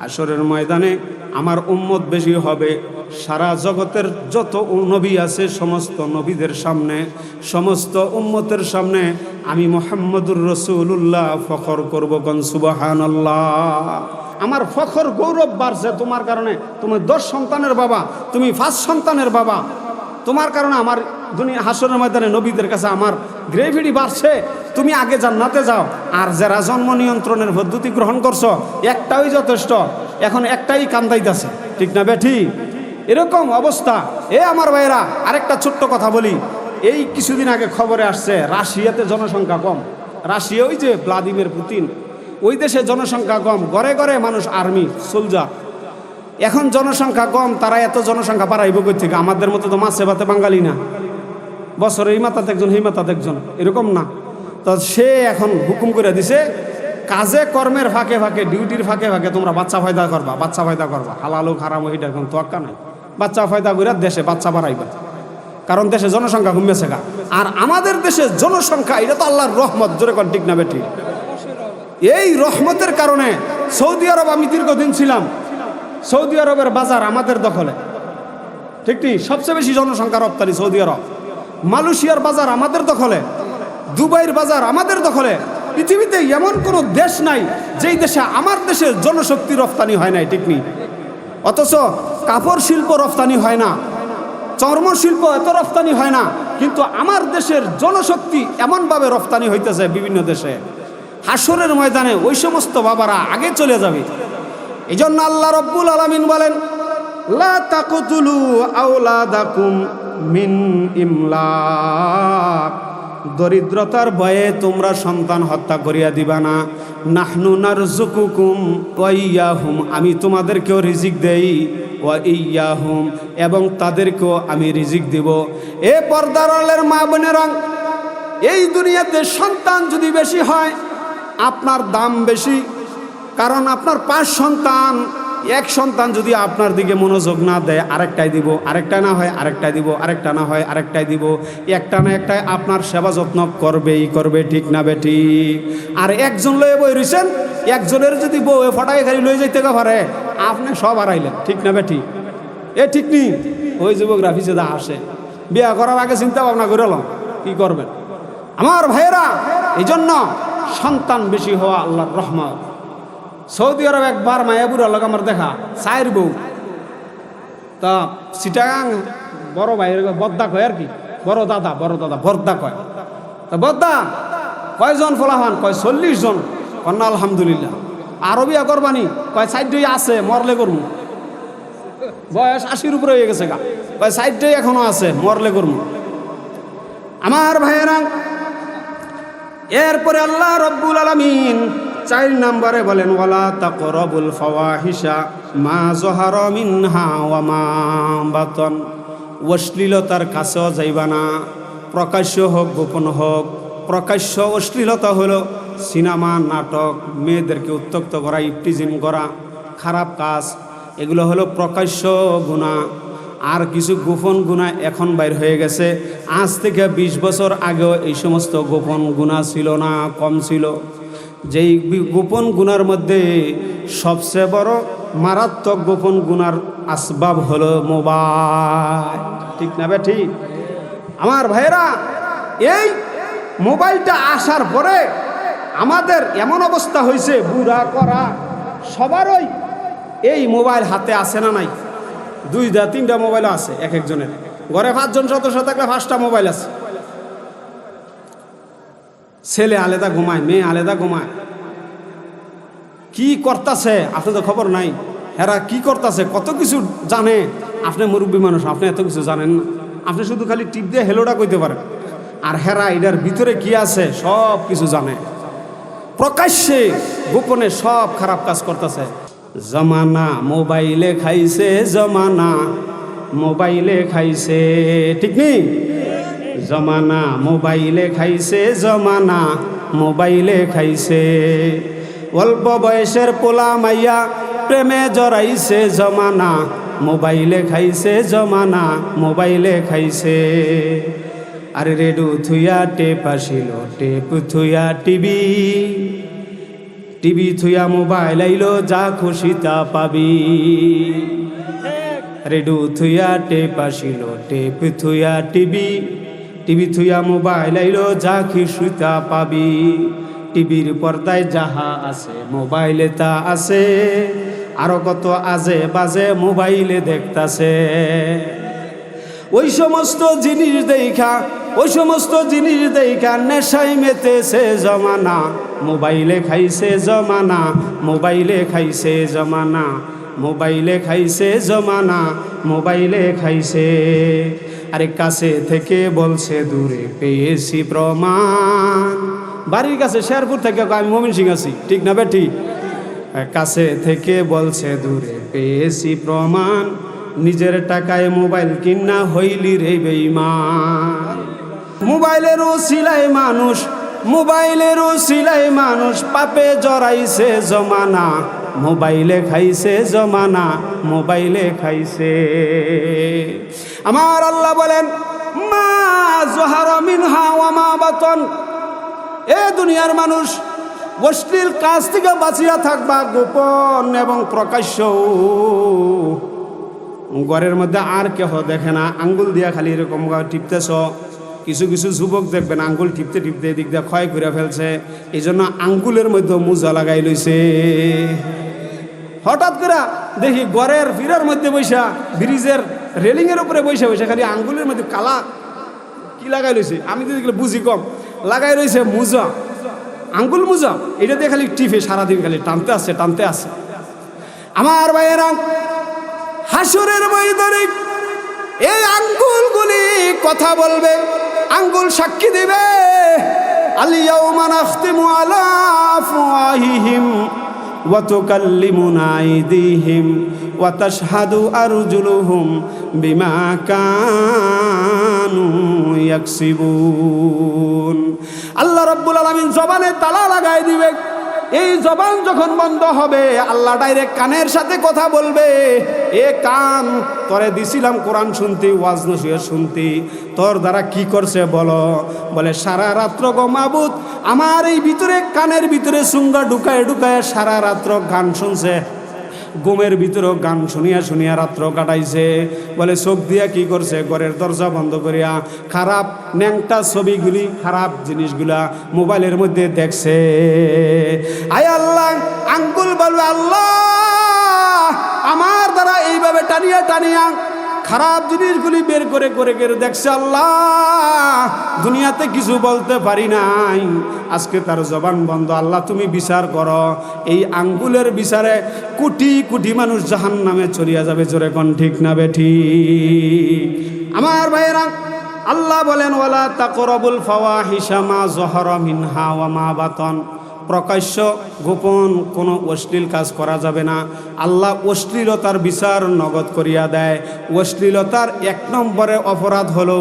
হাসরের ময়দানে আমার উম্মত বেশি হবে। সারা জগতের যত নবী আছে সমস্ত নবীদের সামনে, সমস্ত উম্মতের সামনে আমি মুহাম্মদুর রাসূলুল্লাহ ফখর করব। কোন সুবহানাল্লাহ। আমার ফখর গৌরব বাড়ছে তোমার কারণে। তুমি 10 সন্তানের বাবা, তুমি 5 সন্তানের বাবা, তোমার কারণে আমার দুনিয়া হাসরের ময়দানে নবীদের কাছে আমার গ্রেভিটি বাড়ছে। তুমি আগে জান্নাতে যাও। আর যারা জন্ম নিয়ন্ত্রণের পদ্ধতি গ্রহণ করছো একটাই যথেষ্ট, এখন একটাই কান্দাইতেছে, ঠিক না বেঠি? এরকম অবস্থা। এ আমার ভাইরা আরেকটা ছোট্ট কথা বলি। এই কিছুদিন আগে খবরে আসছে রাশিয়াতে জনসংখ্যা কম। রাশিয়া ওই যে ভ্লাদিমির পুতিন, ওই দেশে জনসংখ্যা কম, ঘরে ঘরে মানুষ আর্মি সোলজার। এখন জনসংখ্যা কম, তারা এত জনসংখ্যা বাড়াইব কই থেকে? আমাদের মতো তো মাছে ভাতে বাঙালি না, বছরে এই মাথাতে একজন এই মাথাতে একজন, এরকম না। তো সে এখন হুকুম করে দিছে, কাজে কর্মের ফাঁকে ফাঁকে, ডিউটির ফাঁকে ফাঁকে তোমরা বাচ্চা ফয়দা করবা, বাচ্চা ফয়দা করবা। হালাল হোক হারাম হোক এটা এখন তোয়াক্কা নাই। বাচ্চা ফয়দা করে দেশে বাচ্চা বাড়াইবা, কারণ দেশে জনসংখ্যা কমেছে গা। আর আমাদের দেশে জনসংখ্যা, এটা তো আল্লাহর রহমত, জোরে কোন ঠিক না বেটি? এই রহমতের কারণে সৌদি আরব, আমি দীর্ঘদিন ছিলাম, সৌদি আরবের বাজার আমাদের দখলে, ঠিক নেই? সবচেয়ে বেশি জনসংখ্যা রপ্তানি সৌদি আরব। মালয়েশিয়ার বাজার আমাদের দখলে, দুবাইয়ের বাজার আমাদের দখলে। পৃথিবীতে এমন কোনো দেশ নাই যেই দেশে আমার দেশের জনশক্তি রপ্তানি হয় নাই, ঠিক নেই? অথচ কাপড় শিল্প রপ্তানি হয় না, চর্মশিল্প এত রপ্তানি হয় না, কিন্তু আমার দেশের জনশক্তি এমনভাবে রপ্তানি হইতেছে বিভিন্ন দেশে। হাসরের ময়দানে ওই সমস্ত বাবারা আগে চলে যাবে। এই জন্য আল্লাহ রব্বুল আলামিন বলেন, লা তাকতুলু আওলাদাকুম মিন ইমলাক, দরিদ্রতার ভয়ে তোমরা সন্তান হত্যা করিয়া দিবা না। নাহনু নারযুকুকুম ওয়া ইয়াহুম, আমি তোমাদেরকেও রিজিক দেই, ওয়া ইয়াহুম, এবং তাদেরকেও আমি রিজিক দিব। এ পর্দার আড়ালের মা বোনেরা, এই দুনিয়াতে সন্তান যদি বেশি হয় আপনার দাম বেশি, কারণ আপনার 5 সন্তান, এক সন্তান যদি আপনার দিকে মনোযোগ না দেয় আরেকটাই দিব, আরেকটা না হয় আরেকটাই দিব, আরেকটা না হয় আরেকটাই দিব, একটা না একটাই আপনার সেবা যত্ন করবেই করবে, ঠিক না বেটি? আর একজন লয়ে বই রইছেন, একজনের যদি বউ ফটাই খালি লয়ে যাইতে পারে, আপনি সব হারাইলেন, ঠিক না বেটি? এ ঠিক নেই? ওই যুবকরা পিছে দা আসে, বিয়া করার আগে চিন্তা ভাবনা করে এলাম কি করবেন। আমার ভাইয়েরা, এই জন্য সন্তান বেশি হওয়া আল্লাহর রহমত। সৌদি আরব একবার মায়াবুর আল্লাহ আমার দেখা 4 বউ, তা চিটাগাং বড় ভাইয়ের বদ্দা কয় আর কি, বড় দাদা বর্দা কয়। তা বদ্দা কয়জন ফলাহান? কয় 40 জন। কন্যা আলহামদুলিল্লাহ। আরো বিয়া করবানি? কয় 4 আছে, মরলে করবো। বয়স 80-র উপরে হয়ে গেছে গা, কয় 4 এখনো আছে, মরলে করবো। আমার ভাইয়েরা, এরপরে আল্লাহ রব্বুল আলামিন 4 নম্বরে বলেন, ওয়ালা তাকরাবুল ফাওয়াহিশা মা যাহারা মিনহা ওয়া মা বাতন, অশ্লীলতার কাছেও যাইবা না, প্রকাশ্য হোক গোপন হোক। প্রকাশ্য অশ্লীলতা হলো সিনেমা, নাটক, মেয়েদেরকে উত্ত্যক্ত করা, ইফটিজিং করা, খারাপ কাজ, এগুলো হলো প্রকাশ্য গুনাহ। আর কিছু গোপন গুনাহ এখন বাইর হয়ে গেছে। আজ থেকে 20 বছর আগেও এই সমস্ত গোপন গুনাহ ছিল না, কম ছিল। যেই গোপন গুনার মধ্যে সবচেয়ে বড় মারাত্মক গোপন গুনার আসবাব হলো মোবাইল, ঠিক না বে ঠিক? আমার ভাইয়েরা, এই মোবাইলটা আসার পরে আমাদের এমন অবস্থা হয়েছে, বুড়া করা সবারই এই মোবাইল হাতে আছে না নাই? 2টা 3টা মোবাইল আছে এক একজনের ঘরে। 5 জন সদস্য থাকলে 5টা মোবাইল আছে। ছেলে আলাদা ঘুমায়, মেয়ে আলাদা ঘুমায়। কি করতেছে আপনি তো খবর নাই। এরা কি করতেছে, কত কিছু জানে। আপনি মুরব্বী মানুষ, আপনি এত কিছু জানেন না। আপনি শুধু খালি টিপ দিয়ে হেলোটা কইতে পারেন, আর হেরা এটার ভিতরে কি আছে সব কিছু জানে। প্রকাশ্যে গোপনে সব খারাপ কাজ করতেছে। জমানা মোবাইলে খাইছে, জমানা মোবাইলে খাইছে, ঠিক নেই? জমানা মোবাইলে খাইছে, জমানা মোবাইলে খাইছে। অল্প বয়সের পোলা মাইয়া প্রেমে জড়াইছে, জমানা মোবাইলে খাইছে, জমানা মোবাইলে খাইছে। আরে রেডু থুইয়া টেপ আসিল, টেপ থুইয়া টিভি, টিভি থুইয়া মোবাইল আইলো, যা খুশি তা পাবি। রেডু থুইয়া টেপ আসিল, টেপ থুইয়া টিভি, টিভি থুইয়া মোবাইল আইলো, যা খুশি তা পাবি। টিভির পর্দায় যাহা আছে মোবাইলে তা আছে, আরো কত আজে বাজে মোবাইলে দেখতাছে। ওই সমস্ত জিনিস দেখা, ওই সমস্ত জিনিস দেখা নেশায় মেতেছে জমানা, মোবাইলে খাইছে জমানা, মোবাইলে খাইছে জমানা, মোবাইলে খাইছে জমানা, মোবাইলে খাইছে। আরে কাছে থেকে বলছে দূরে পেয়েছি প্রমাণ। বাড়ির কাছে শেরপুর থেকে আমি মমিন সিং আছি, ঠিক না বেটি? কাছে থেকে বলছে দূরে পেয়েছি প্রমাণ, নিজের টাকায় মোবাইল কিনা হইলি রে বেঈমান। মোবাইলের ওসিলায় মানুষ, মোবাইলের ওসিলায় মানুষ পাপে জড়াইছে জমানা, মোবাইলে খাইছে জমানা, মোবাইলে খাইছে। আমার আল্লাহ বলেন মা যহারা মিনহা ওয়া মা বাতন। এ দুনিয়ার মানুষ অশ্লীল কাজ থেকে বাঁচিয়া থাকবা, গোপন এবং প্রকাশ্য। ঘরের মধ্যে আর কেহ দেখে না, আঙ্গুল দিয়া খালি এরকম টিপতেছ। কিছু কিছু যুবক দেখবেন আঙ্গুল টিপতে টিপতে এদিক দিয়ে ক্ষয় করে ফেলছে, এই জন্য আঙ্গুলের মধ্যে মোজা লাগাই লইছে। হঠাৎ করে দেখি ঘরের ফিরার মধ্যে বৈশা, ব্রিজের রেলিংয়ের উপরে বৈশা বৈশা খালি আঙ্গুলের মধ্যে কালা কি লাগাই লইছে, আমি তো দেখলে বুঝি কম, লাগাই রয়েছে মোজা, আঙ্গুল মোজা। এটা দিয়ে খালি টিপে সারাদিন খালি টানতে আসছে, টানতে আসছে। আমার ভাইয়েরা, হাসরের ময়দানে এই আঙ্গুলগুলি কথা বলবে, আঙ্গুল সাক্ষী দিবে। আল-ইয়াওমা নাখতিমু আলা আফওয়াহিহিম ওয়া তুকাল্লিমুনা আইদিহিম ওয়া তাশহাদু আরজুলুহুম বিমা কানু ইয়াকসিবুন। আল্লাহ রাব্বুল আলামিন জবানে তালা লাগাই দিবে। এই জবান যখন বন্ধ হবে, আল্লাহ ডাইরেক্ট কানের সাথে কথা বলবে। এ কান, তোরে দিছিলাম কোরআন শুনতে, ওয়াজ নসিহত শুনতে, তোর দ্বারা কি করছে বলো? বলে সারা রাত্র গো মাবুদ আমার এই ভিতরে, কানের ভিতরে সুঙ্গা ঢুকায় ঢুকায় সারা রাত্র গান শুনছে, ঘুমের ভিতরেও গান শুনিয়া শুনিয়া রাত্র কাটাইছে। বলে চোখ দিয়া কি করছে? ঘরের দরজা বন্ধ করিয়া খারাপ ন্যাংটা ছবিগুলি, খারাপ জিনিসগুলা মোবাইলের মধ্যে দেখছে। আয় আল্লাহ, আঙ্গুল বলবে আল্লাহ আমার দ্বারা এইভাবে টানিয়া টানিয়া খারাপ জিনিসগুলি বের করে করে করে দেখছে। আল্লাহ দুনিয়াতে কিছু বলতে পারি নাই, আজকে তার জবান বন্ধ। আল্লাহ তুমি বিচার করো। এই আঙ্গুলের বিচারে কোটি কোটি মানুষ জাহান্নামে চলিয়া যাবে। জোরে কোন ঠিক না বেঠি? আমার ভাইয়েরা, আল্লাহ বলেন ওয়ালা তাকরাবুল ফাওয়াহিশা মা যহারা মিনহা ওয়া মা বাতন। প্রকাশ্য গোপন কোনো অশ্লীল কাজ করা যাবে না। আল্লাহ অশ্লীলতার বিচার নগদ করিয়া দেয়। অশ্লীলতার 1 নম্বরে অপরাধ হলো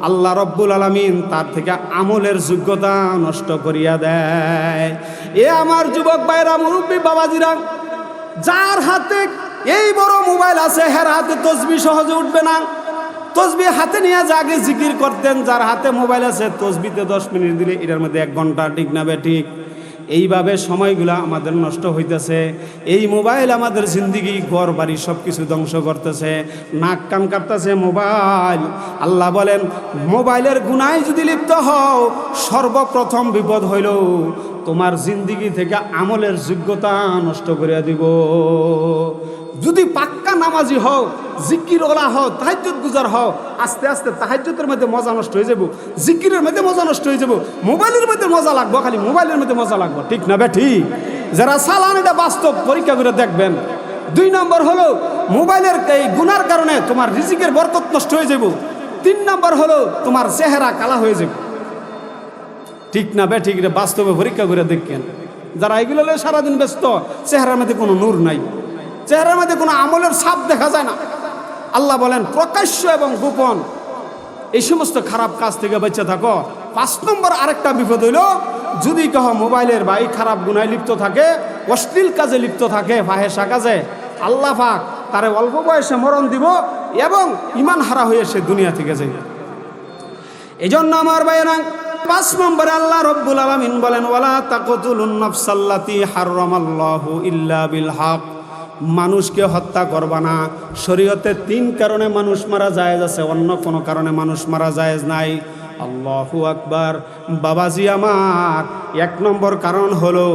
আল্লাহ রব্বুল আলামিন তার থেকে আমলের যোগ্যতা নষ্ট করিয়া দেয়। এ আমার যুবক ভাইরা, মুরব্বী বাবাজিরা, যার হাতে এই বড় মোবাইল আছে হের হাতে তসবিহ সহজে উঠবে না। তসবিহ হাতে নিয়ে আগে জিকির করতেন। যার হাতে মোবাইল আছে তসবিতে 10 মিনিট দিলে এটার মধ্যে 1 ঘন্টা, ঠিক না বে ঠিক? এইভাবে সময়গুলা আমাদের নষ্ট হইতেছে। এই মোবাইল আমাদের জিন্দিগি, ঘর বাড়ি সব কিছু ধ্বংস করতেছে, নাক কান কাটতেছে মোবাইল। আল্লাহ বলেন, মোবাইলের গুনায় যদি লিপ্ত হও, সর্বপ্রথম বিপদ হইল তোমার জিন্দিগি থেকে আমলের যোগ্যতা নষ্ট করে দিব। যদি পাক্কা নামাজি হও, জিকিরওয়ালা হও, তাহাজ্জুদ গুজার হও, আস্তে আস্তে তাহাজ্জুদের মধ্যে মজা নষ্ট হয়ে যাব, জিকিরের মধ্যে মজা নষ্ট হয়ে যাব, মোবাইলের মধ্যে মজা লাগবে, খালি মোবাইলের মধ্যে মজা লাগবে। ঠিক না বেঠি? যারা চালান এটা বাস্তব পরীক্ষা করে দেখবেন। 2 নম্বর হলো মোবাইলের এই গুনার কারণে তোমার রিজিকের বরকত নষ্ট হয়ে যাব। 3 নম্বর হলো তোমার চেহারা কালা হয়ে যাবে। ঠিক না বেঠিক? এটা বাস্তবে পরীক্ষা করে দেখেন। যারা এগুলো সারাদিন ব্যস্ত, চেহারার মধ্যে কোনো নূর নাই, চেহারার মধ্যে কোনো আমলের ছাপ দেখা যায় না। আল্লাহ বলেন, প্রকাশ্য এবং গোপন এই সমস্ত খারাপ কাজ থেকে বেঁচে থাকো। 5 নম্বর আরেকটা বিপদ হইল, যদি কেহ মোবাইলের বা এই খারাপ গুনায় লিপ্ত থাকে, অশ্লীল কাজে লিপ্ত থাকে, ফাহেসা কাজে, আল্লাহ পাক তারে অল্প বয়সে মরণ দিব এবং ঈমান হারা হয়ে সে দুনিয়া থেকে যাবে। এই জন্য আমার ভাইয়েরা, 5 নম্বরে আল্লাহ রব্বুল আলামিন বলেন, ওয়ালা তাকতুলুন নাফসাল্লাতী হারামাল্লাহু ইল্লা বিল হক। মানুষকে হত্যা করবা না। শরীয়তে 3 কারণে মানুষ মারা জায়েজ আছে, অন্য কোনো কারণে মানুষ মারা জায়েজ নাই। আল্লাহু আকবার। বাবাজি আমার, 1 নম্বর কারণ হলো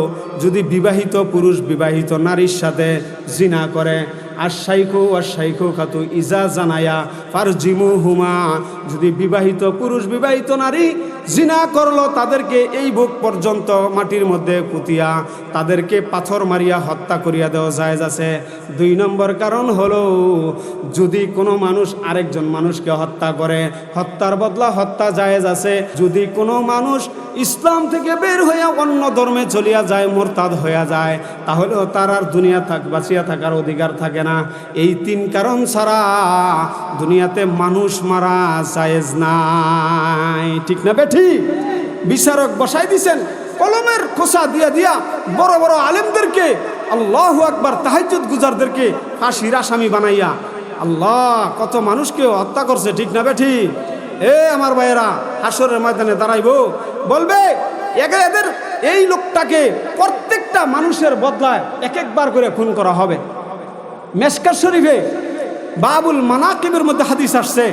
যদি বিবাহিত পুরুষ বিবাহিত নারীর সাথে জিনা করে। আর শাইখু খাতু ইজা জানায়া ফারজিমুহুমা। যদি বিবাহিত পুরুষ বিবাহিত নারী জিনা করলো, তাদেরকে এই বুক পর্যন্ত মাটির মধ্যে পুঁতিয়া তাদেরকে পাথর মারিয়া হত্যা করিয়া দেওয়া জায়েজ আছে। 2 নম্বর কারণ হলো যদি কোনো মানুষ আরেকজন মানুষকে হত্যা করে, হত্যার বদলা হত্যা জায়েজ আছে। যদি কোনো মানুষ ইসলাম থেকে বের হইয়া অন্য ধর্মে চলিয়া যায়, মুরতাদ হইয়া যায়, তাহলেও তার আর দুনিয়া বাঁচিয়া থাকার অধিকার থাকে না। এই 3 কারণ ছাড়া দুনিয়াতে মানুষ মারা জায়েজ নাই। ঠিক না বেঠি? বিচারক বসাই দিছেন, কলমের খোসা দিয়া দিয়া বড় বড় আলেমদেরকে, আল্লাহু আকবার, তাহাজ্জুদ গুজারদেরকে ফাঁসির আসামি বানাইয়া আল্লাহ কত মানুষকে হত্যা করছে। ঠিক না বেঠি? আমার ভাইয়েরা, হাসরের ময়দানে দাঁড়াইবো, বলবে এদের এই লোকটাকে প্রত্যেকটা মানুষের বদলায় 1 করে খুন করা হবে। মেশকাত শরীফে বাবুল মানাকিবের মধ্যে হাদিস আসছে,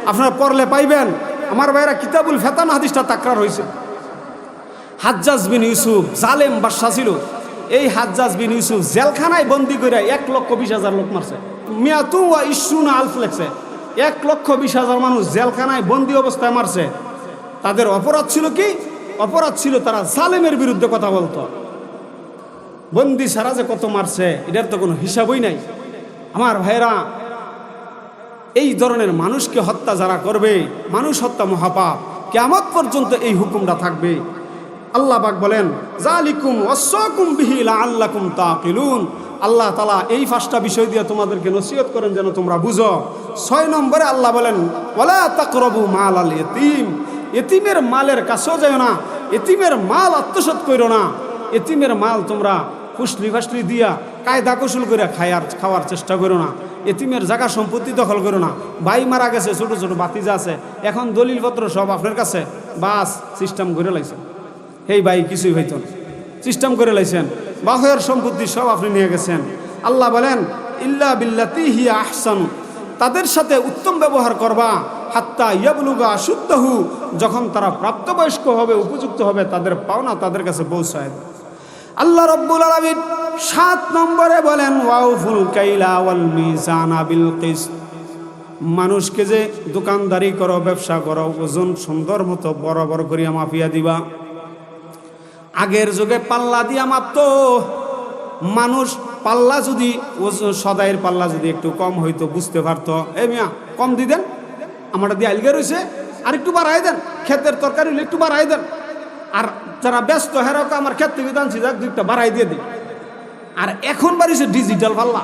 আপনারা পড়লে পাইবেন। আমার ভাইয়েরা, কিতাবুল ফেতান হাদিসটা তাকরার হয়েছে। হাজ্জাজ বিন ইউসুফ জালেম বাদশা ছিল। এই হাজ্জাজ বিন ইউসুফ জেলখানায় বন্দি করে 1,20,000 লোক মারছে। মিয়াতু ওয়া ইশরুনা আলফ লেখছে, 1,20,000 মানুষ জেলখানায় বন্দি অবস্থায় মারছে। তাদের অপরাধ ছিল কি? অপরাধ ছিল তারা জালেমের বিরুদ্ধে কথা বলতো। বন্দি ছাড়া যে কত মারছে, এটার তো কোনো হিসাবই নাই। আমার ভাইরা, এই ধরনের মানুষকে হত্যা যারা করবে, মানুষ হত্যা মহাপাপ, কিয়ামত পর্যন্ত এই হুকুমটা থাকবে। আল্লাহ পাক বলেন, যালিকুম ওয়াসাকুম বিহি লাআল্লাকুম তাকিলুন। আল্লাহ তাআলা এই 5টা বিষয় দিয়ে তোমাদেরকে নসিহত করেন যেন তোমরা বুঝো। 6 নম্বরে আল্লাহ বলেন, ওয়ালা তাকরাবু মালাল ইয়াতীম। এতিমের মালের কাছেও যাও না, এতিমের মাল আত্মসাৎ করো না। এতিমের মাল তোমরা ফুসলি দিয়া কায়দা কৌশল করে খাওয়ার চেষ্টা করো না। এতিমের জায়গা সম্পত্তি দখল করো না। ভাই মারা গেছে, ছোট ছোট বাতিজা আছে, এখন দলিলপত্র সব আপনার কাছে, বাস সিস্টেম করে লাইছেন। এই ভাই কিছুই হইত না, সিস্টেম করে লাইছেন, বাহের সম্পত্তি সব আপনি নিয়ে গেছেন। আল্লাহ বলেন, ইল্লা বিল্লাতি হিয়া আহসান। তাদের সাথে উত্তম ব্যবহার করবা, হাত্তা ইয়াবলুগা আশুদ্দাহু। যখন তারা প্রাপ্তবয়স্ক হবে, উপযুক্ত হবে, তাদের পাওনা তাদের কাছে পৌঁছায়। আল্লাহ রাব্বুল আলামিন 7 নম্বরে বলেন, ওয়াউফুল কাইলা ওয়াল মিজানা বিল কিসত। মানুষকে যে দোকানদারি করো, ব্যবসা করো, ওজন সুন্দর মতো বরাবর করিয়া মাপিয়া দিবা। আগের যুগে পাল্লা দিয়া মাপতো মানুষ। পাল্লা যদি সদাইয়ের পাল্লা যদি একটু কম হইতো, বুঝতে পারতো, এ মিয়া কম দি দেন, আমারটা দিয়ে আলগে রয়েছে, আর একটু বাড়াই দেন, ক্ষেতের তরকারি হলে একটু বাড়াই দেন। আর যারা ব্যস্ত হেরাকে আমার ক্ষেত থেকে দানছি, যাক 2টা বাড়াই দিয়ে দিই। আর এখন বাড়িছে ডিজিটাল পাল্লা।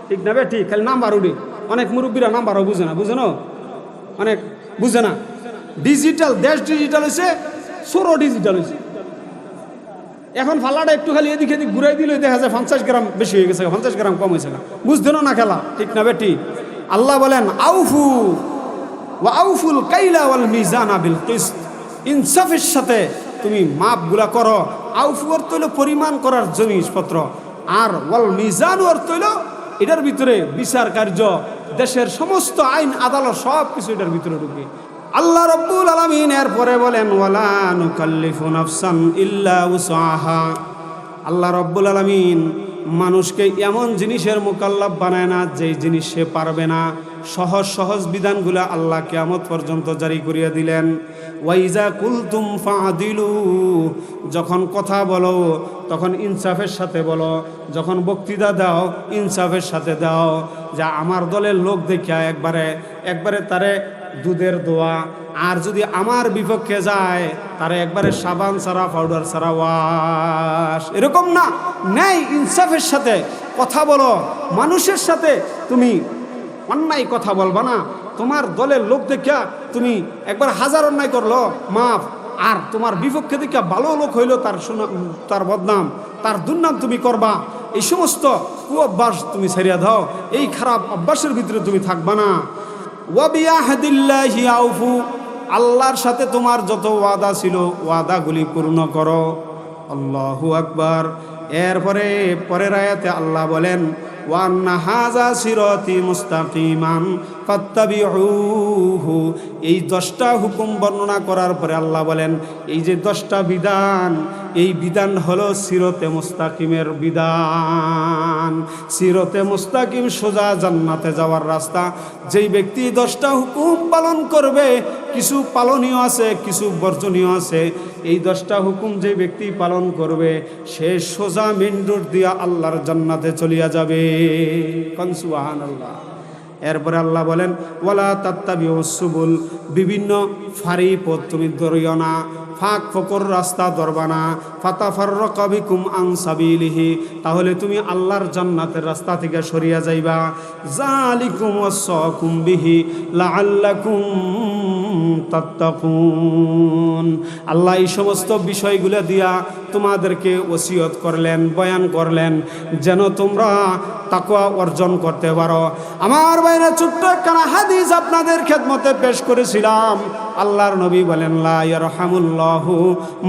ঠিক না ঠিক? খালি নাম্বার উঠে, অনেক মুরব্বীরা নাম্বারও বুঝে না, বুঝে না, অনেক বুঝে না। ডিজিটাল, দেশ ডিজিটাল হয়েছে, সরো ডিজিটাল হয়েছে। এখন ফাল্লাটা একটু খালি এদিক এদিক ঘুরাই দিলে দেখা যায় 50 গ্রাম বেশি হয়ে গেছে, 50 গ্রাম কম হয়েছে না, বুঝতেন না খেলা। ঠিক না বেটি? আল্লাহ বলেন, আউফু ওয়া আউফুল কাইলা ওয়াল মিজানা বিল কিসত। ইনসাফের সাথে তুমি মাপগুলা করো, আউফু অর্থ হইল পরিমাণ করার জিনিসপত্র, আর ওয়াল মিজান অর্থ হইল এটার ভিতরে বিচার কার্য, দেশের সমস্ত আইন আদালত সব কিছু এটার ভিতরে ঢুকে। আল্লাহ রাব্বুল আলামিন এরপরে বলেন ওয়ালা নুকাল্লিফু নাফসান ইল্লা উসআহা। আল্লাহ রাব্বুল আলামিন মানুষকে এমন জিনিসের মুকাল্লাফ বানায় না যেই জিনিস সে পারবে না। সহজ সহজ বিধানগুলো আল্লাহ কিয়ামত পর্যন্ত জারি করিয়া দিলেন। ওয়াইজা কুলতুম ফাদিলু, যখন কথা বলো তখন ইনসাফের সাথে বলো, যখন বক্তৃতা দাও ইনসাফের সাথে দাও। যা আমার দলের লোক দেখিয়া একবারে তারে দুধের দোয়া, আর যদি আমার বিপক্ষে যায় তারে একবারে সাবান ছাড়া পাউডার ছাড়া ওয়াশ, এরকম না। ন্যায় ইনসাফের সাথে কথা বলো, মানুষের সাথে তুমি অন্যায় কথা বলবা না। তোমার দলের লোক দেখিয়া তুমি একবার হাজার অন্যায় করলো মাফ, আর তোমার বিপক্ষে দেখিয়া ভালো লোক হইলো তার বদনাম, তার দুর্নাম তুমি করবা। এই সমস্ত কুঅভ্যাস তুমি ছাড়িয়া দাও, এই খারাপ অভ্যাসের ভিতরে তুমি থাকবা না। ওয়াবিয়াহদিল্লাহি আউফু, আল্লাহর সাথে তোমার যত ওয়াদা ছিল ওয়াদাগুলি পূর্ণ করো। আল্লাহু আকবার। এরপরে পরের আয়াতে আল্লাহ বলেন ওয়ান্না হাযা সিরাতি মুস্তাকিমান ফাত্তাবিউহু। এই 10টা হুকুম বর্ণনা করার পরে আল্লাহ বলেন এই যে 10টা বিধান, এই বিধান হলো সিরাতে মুস্তাকিমের বিধান। সিরাতে মুস্তাকিম সোজা জান্নাতে যাওয়ার রাস্তা। যেই ব্যক্তি 10টা হুকুম পালন করবে, কিছু পালনীয় আছে কিছু বর্জনীয় আছে, এই 10টা হুকুম যে ব্যক্তি পালন করবে সে সোজা মেন রোড দিয়া আল্লাহর জান্নাতে চলিয়া যাবে। কোন সুবহানাল্লাহ। এরপরে আল্লাহ বলেন ওয়ালা তাত্তাবিউস সুবুল, বিভিন্ন ফারি পথ তুমি ধরিও না, ফাঁক ফকর রাস্তা ধরবা না। ফাতাফাররাকা বিকুম আন সাবিলিহি, তাহলে তুমি আল্লাহর জান্নাতের রাস্তা থেকে সরিয়া যাইবা। যালিকুম ওয়াসাকুম বিহি লাআল্লাকুম তাত্তাকুন। আল্লাহ এই সমস্ত বিষয়গুলো দিয়া তোমাদেরকে ওসিয়ত করলেন, বয়ান করলেন, যেন তোমরা তাকওয়া অর্জন করতে পারো। আমার বাইরে ছোট্ট একটা হাদিস আপনাদের খেদমতে পেশ করেছিলাম। আল্লাহর নবী বলেন লা ইয়ারহামুল্লাহু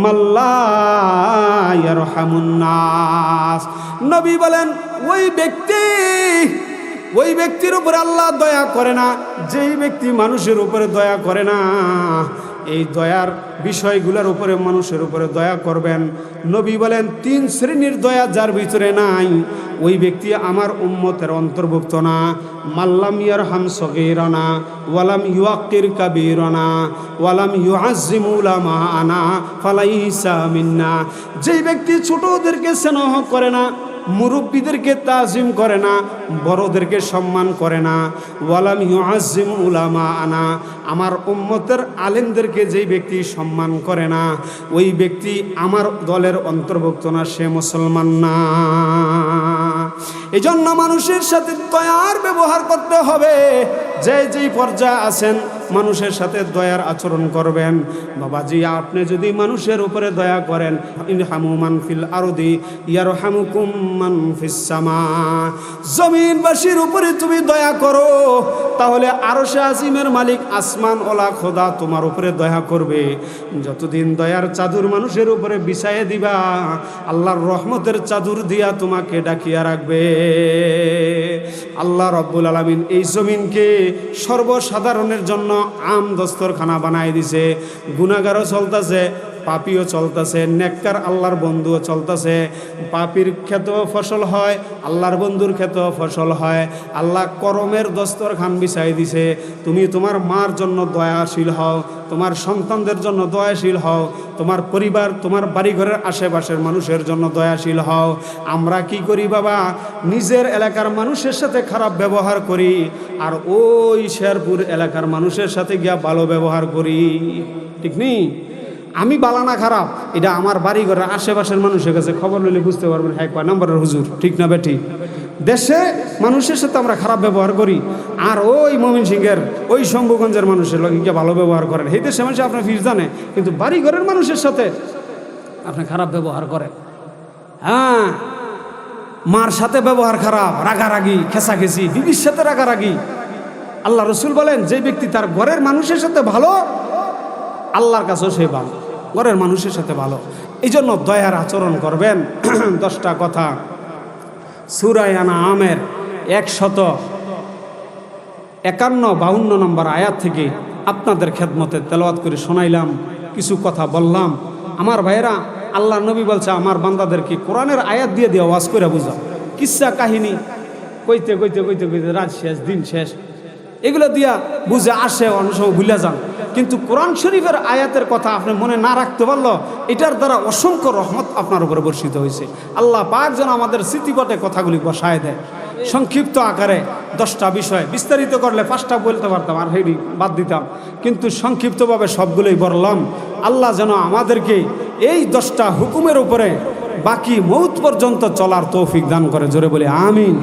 মাল্লা ইয়ারহামুন নাস। নবী বলেন ওই ব্যক্তির উপরে আল্লাহ দয়া করে না যেই ব্যক্তি মানুষের উপরে দয়া করে না। এই দয়ার বিষয়গুলোর উপরে মানুষের উপরে দয়া করবেন। নবী বলেন 3 শ্রেণীর দয়া যার ভিতরে নাই ওই ব্যক্তি আমার উম্মতের অন্তর্ভুক্ত না। মাল্লাম ইয়ারহাম সগীরানা ওয়ালাম ইউআক্কির কাবীরানা ওয়ালাম ইউআজ্জিম উলামাআনা ফালাইসা মিন্না। যেই ব্যক্তি ছোটদেরকে স্নেহ করে না, মুরব্বীদেরকে তাজিম করে না, বড়দেরকে সম্মান করে না, ওয়ালাম ইউআজ্জিম উলামাআনা, আমার উম্মতের আলেমদেরকে যেই ব্যক্তি সম্মান করে না ওই ব্যক্তি আমার দলের অন্তর্ভুক্ত না, সে মুসলমান না। এই জন্য মানুষের সাথে দয়ার ব্যবহার করতে হবে। যেই পর্যায়ে আছেন মানুষের সাথে দয়ার আচরণ করবেন। বাবাজি, আপনি যদি মানুষের উপরে দয়া করেন, ইরহামু মান ফিল আরদি ইয়ারহামুকুম মান ফিস সামা, জমিনবাসীর উপরে তুমি দয়া করো তাহলে আরশে আজিমের মালিক আসমান ওলা খোদা তোমার উপরে দয়া করবে। যতদিন দয়ার চাদর মানুষের উপরে বিছাইয়ে দিবা আল্লাহর রহমতের চাদর দিয়া তোমাকে ডাকিয়া রাখবে। আল্লাহ রাব্বুল আলামিন এই জমিনকে সর্বসাধারণের জন্য আম দস্তরখানা বানাই দিছে। গুনাহগারও চলতেছে, পাপিও চলতেছে, নেককার আল্লাহর বন্ধুও চলতেছে। পাপির ক্ষেতেও ফসল হয়, আল্লাহর বন্ধুর ক্ষেতেও ফসল হয়। আল্লাহ করমের দস্তরখান বিছাই দিছে। তুমি তোমার মার জন্য দয়াশীল হও, তোমার সন্তানদের জন্য দয়াশীল হও, তোমার পরিবার, তোমার বাড়িঘরের আশেপাশের মানুষের জন্য দয়াশীল হও। আমরা কি করি বাবা, নিজের এলাকার মানুষের সাথে খারাপ ব্যবহার করি আর ওই শেরপুর এলাকার মানুষের সাথে গিয়া ভালো ব্যবহার করি। ঠিক নেই? আমি বালা না খারাপ এটা আমার বাড়ি ঘরের আশেপাশের মানুষের কাছে খবর নিলে বুঝতে পারবেন হ্যাঁ কয় নম্বরের হুজুর। ঠিক না বেটি? দেশে মানুষের সাথে আমরা খারাপ ব্যবহার করি আর ওই ময়মনসিংহের ওই শম্ভুগঞ্জের মানুষের লোক গিয়ে ভালো ব্যবহার করেন। এই দেশে মানুষ আপনার ফিস জানে, কিন্তু বাড়ি ঘরের মানুষের সাথে আপনি খারাপ ব্যবহার করেন। হ্যাঁ, মার সাথে ব্যবহার খারাপ, রাগারাগি, খেসাখেসি, বিবির সাথে রাগারাগি। আল্লাহ রসুল বলেন যে ব্যক্তি তার ঘরের মানুষের সাথে ভালো আল্লাহর কাছেও সে ভালো, ঘরের মানুষের সাথে ভালো। এই জন্য দয়ার আচরণ করবেন। 10টা কথা সূরা আনআমের 151-52 নম্বর আয়াত থেকে আপনাদের খেদমতে তেলাওয়াত করে শোনাইলাম, কিছু কথা বললাম। আমার ভাইয়েরা, আল্লাহ নবী বলছে আমার বান্দাদেরকে কোরআনের আয়াত দিয়ে দিয়ে ওয়াজ করে বুঝাও। কিসসা কাহিনী কইতে কইতে কইতে কইতে রাত শেষ, দিন শেষ, এগুলো দিয়া বুঝে আসে, অনেক সময় ভুলে যান। কিন্তু কোরআন শরীফের আয়াতের কথা আপনি মনে না রাখতে পারলো, এটার দ্বারা অসংখ্য রহমত আপনার উপরে বর্ষিত হয়েছে। আল্লাহ পাক যেন আমাদের স্মৃতিপটে কথাগুলি বসায় দেয়। সংক্ষিপ্ত আকারে 10টা বিষয়, বিস্তারিত করলে 5টা বলতে পারতাম আর হেডি বাদ দিতাম, কিন্তু সংক্ষিপ্তভাবে সবগুলোই বললাম। আল্লাহ যেন আমাদেরকে এই 10টা হুকুমের উপরে বাকি মৌত পর্যন্ত চলার তৌফিক দান করে। জোরে বলি আমিন।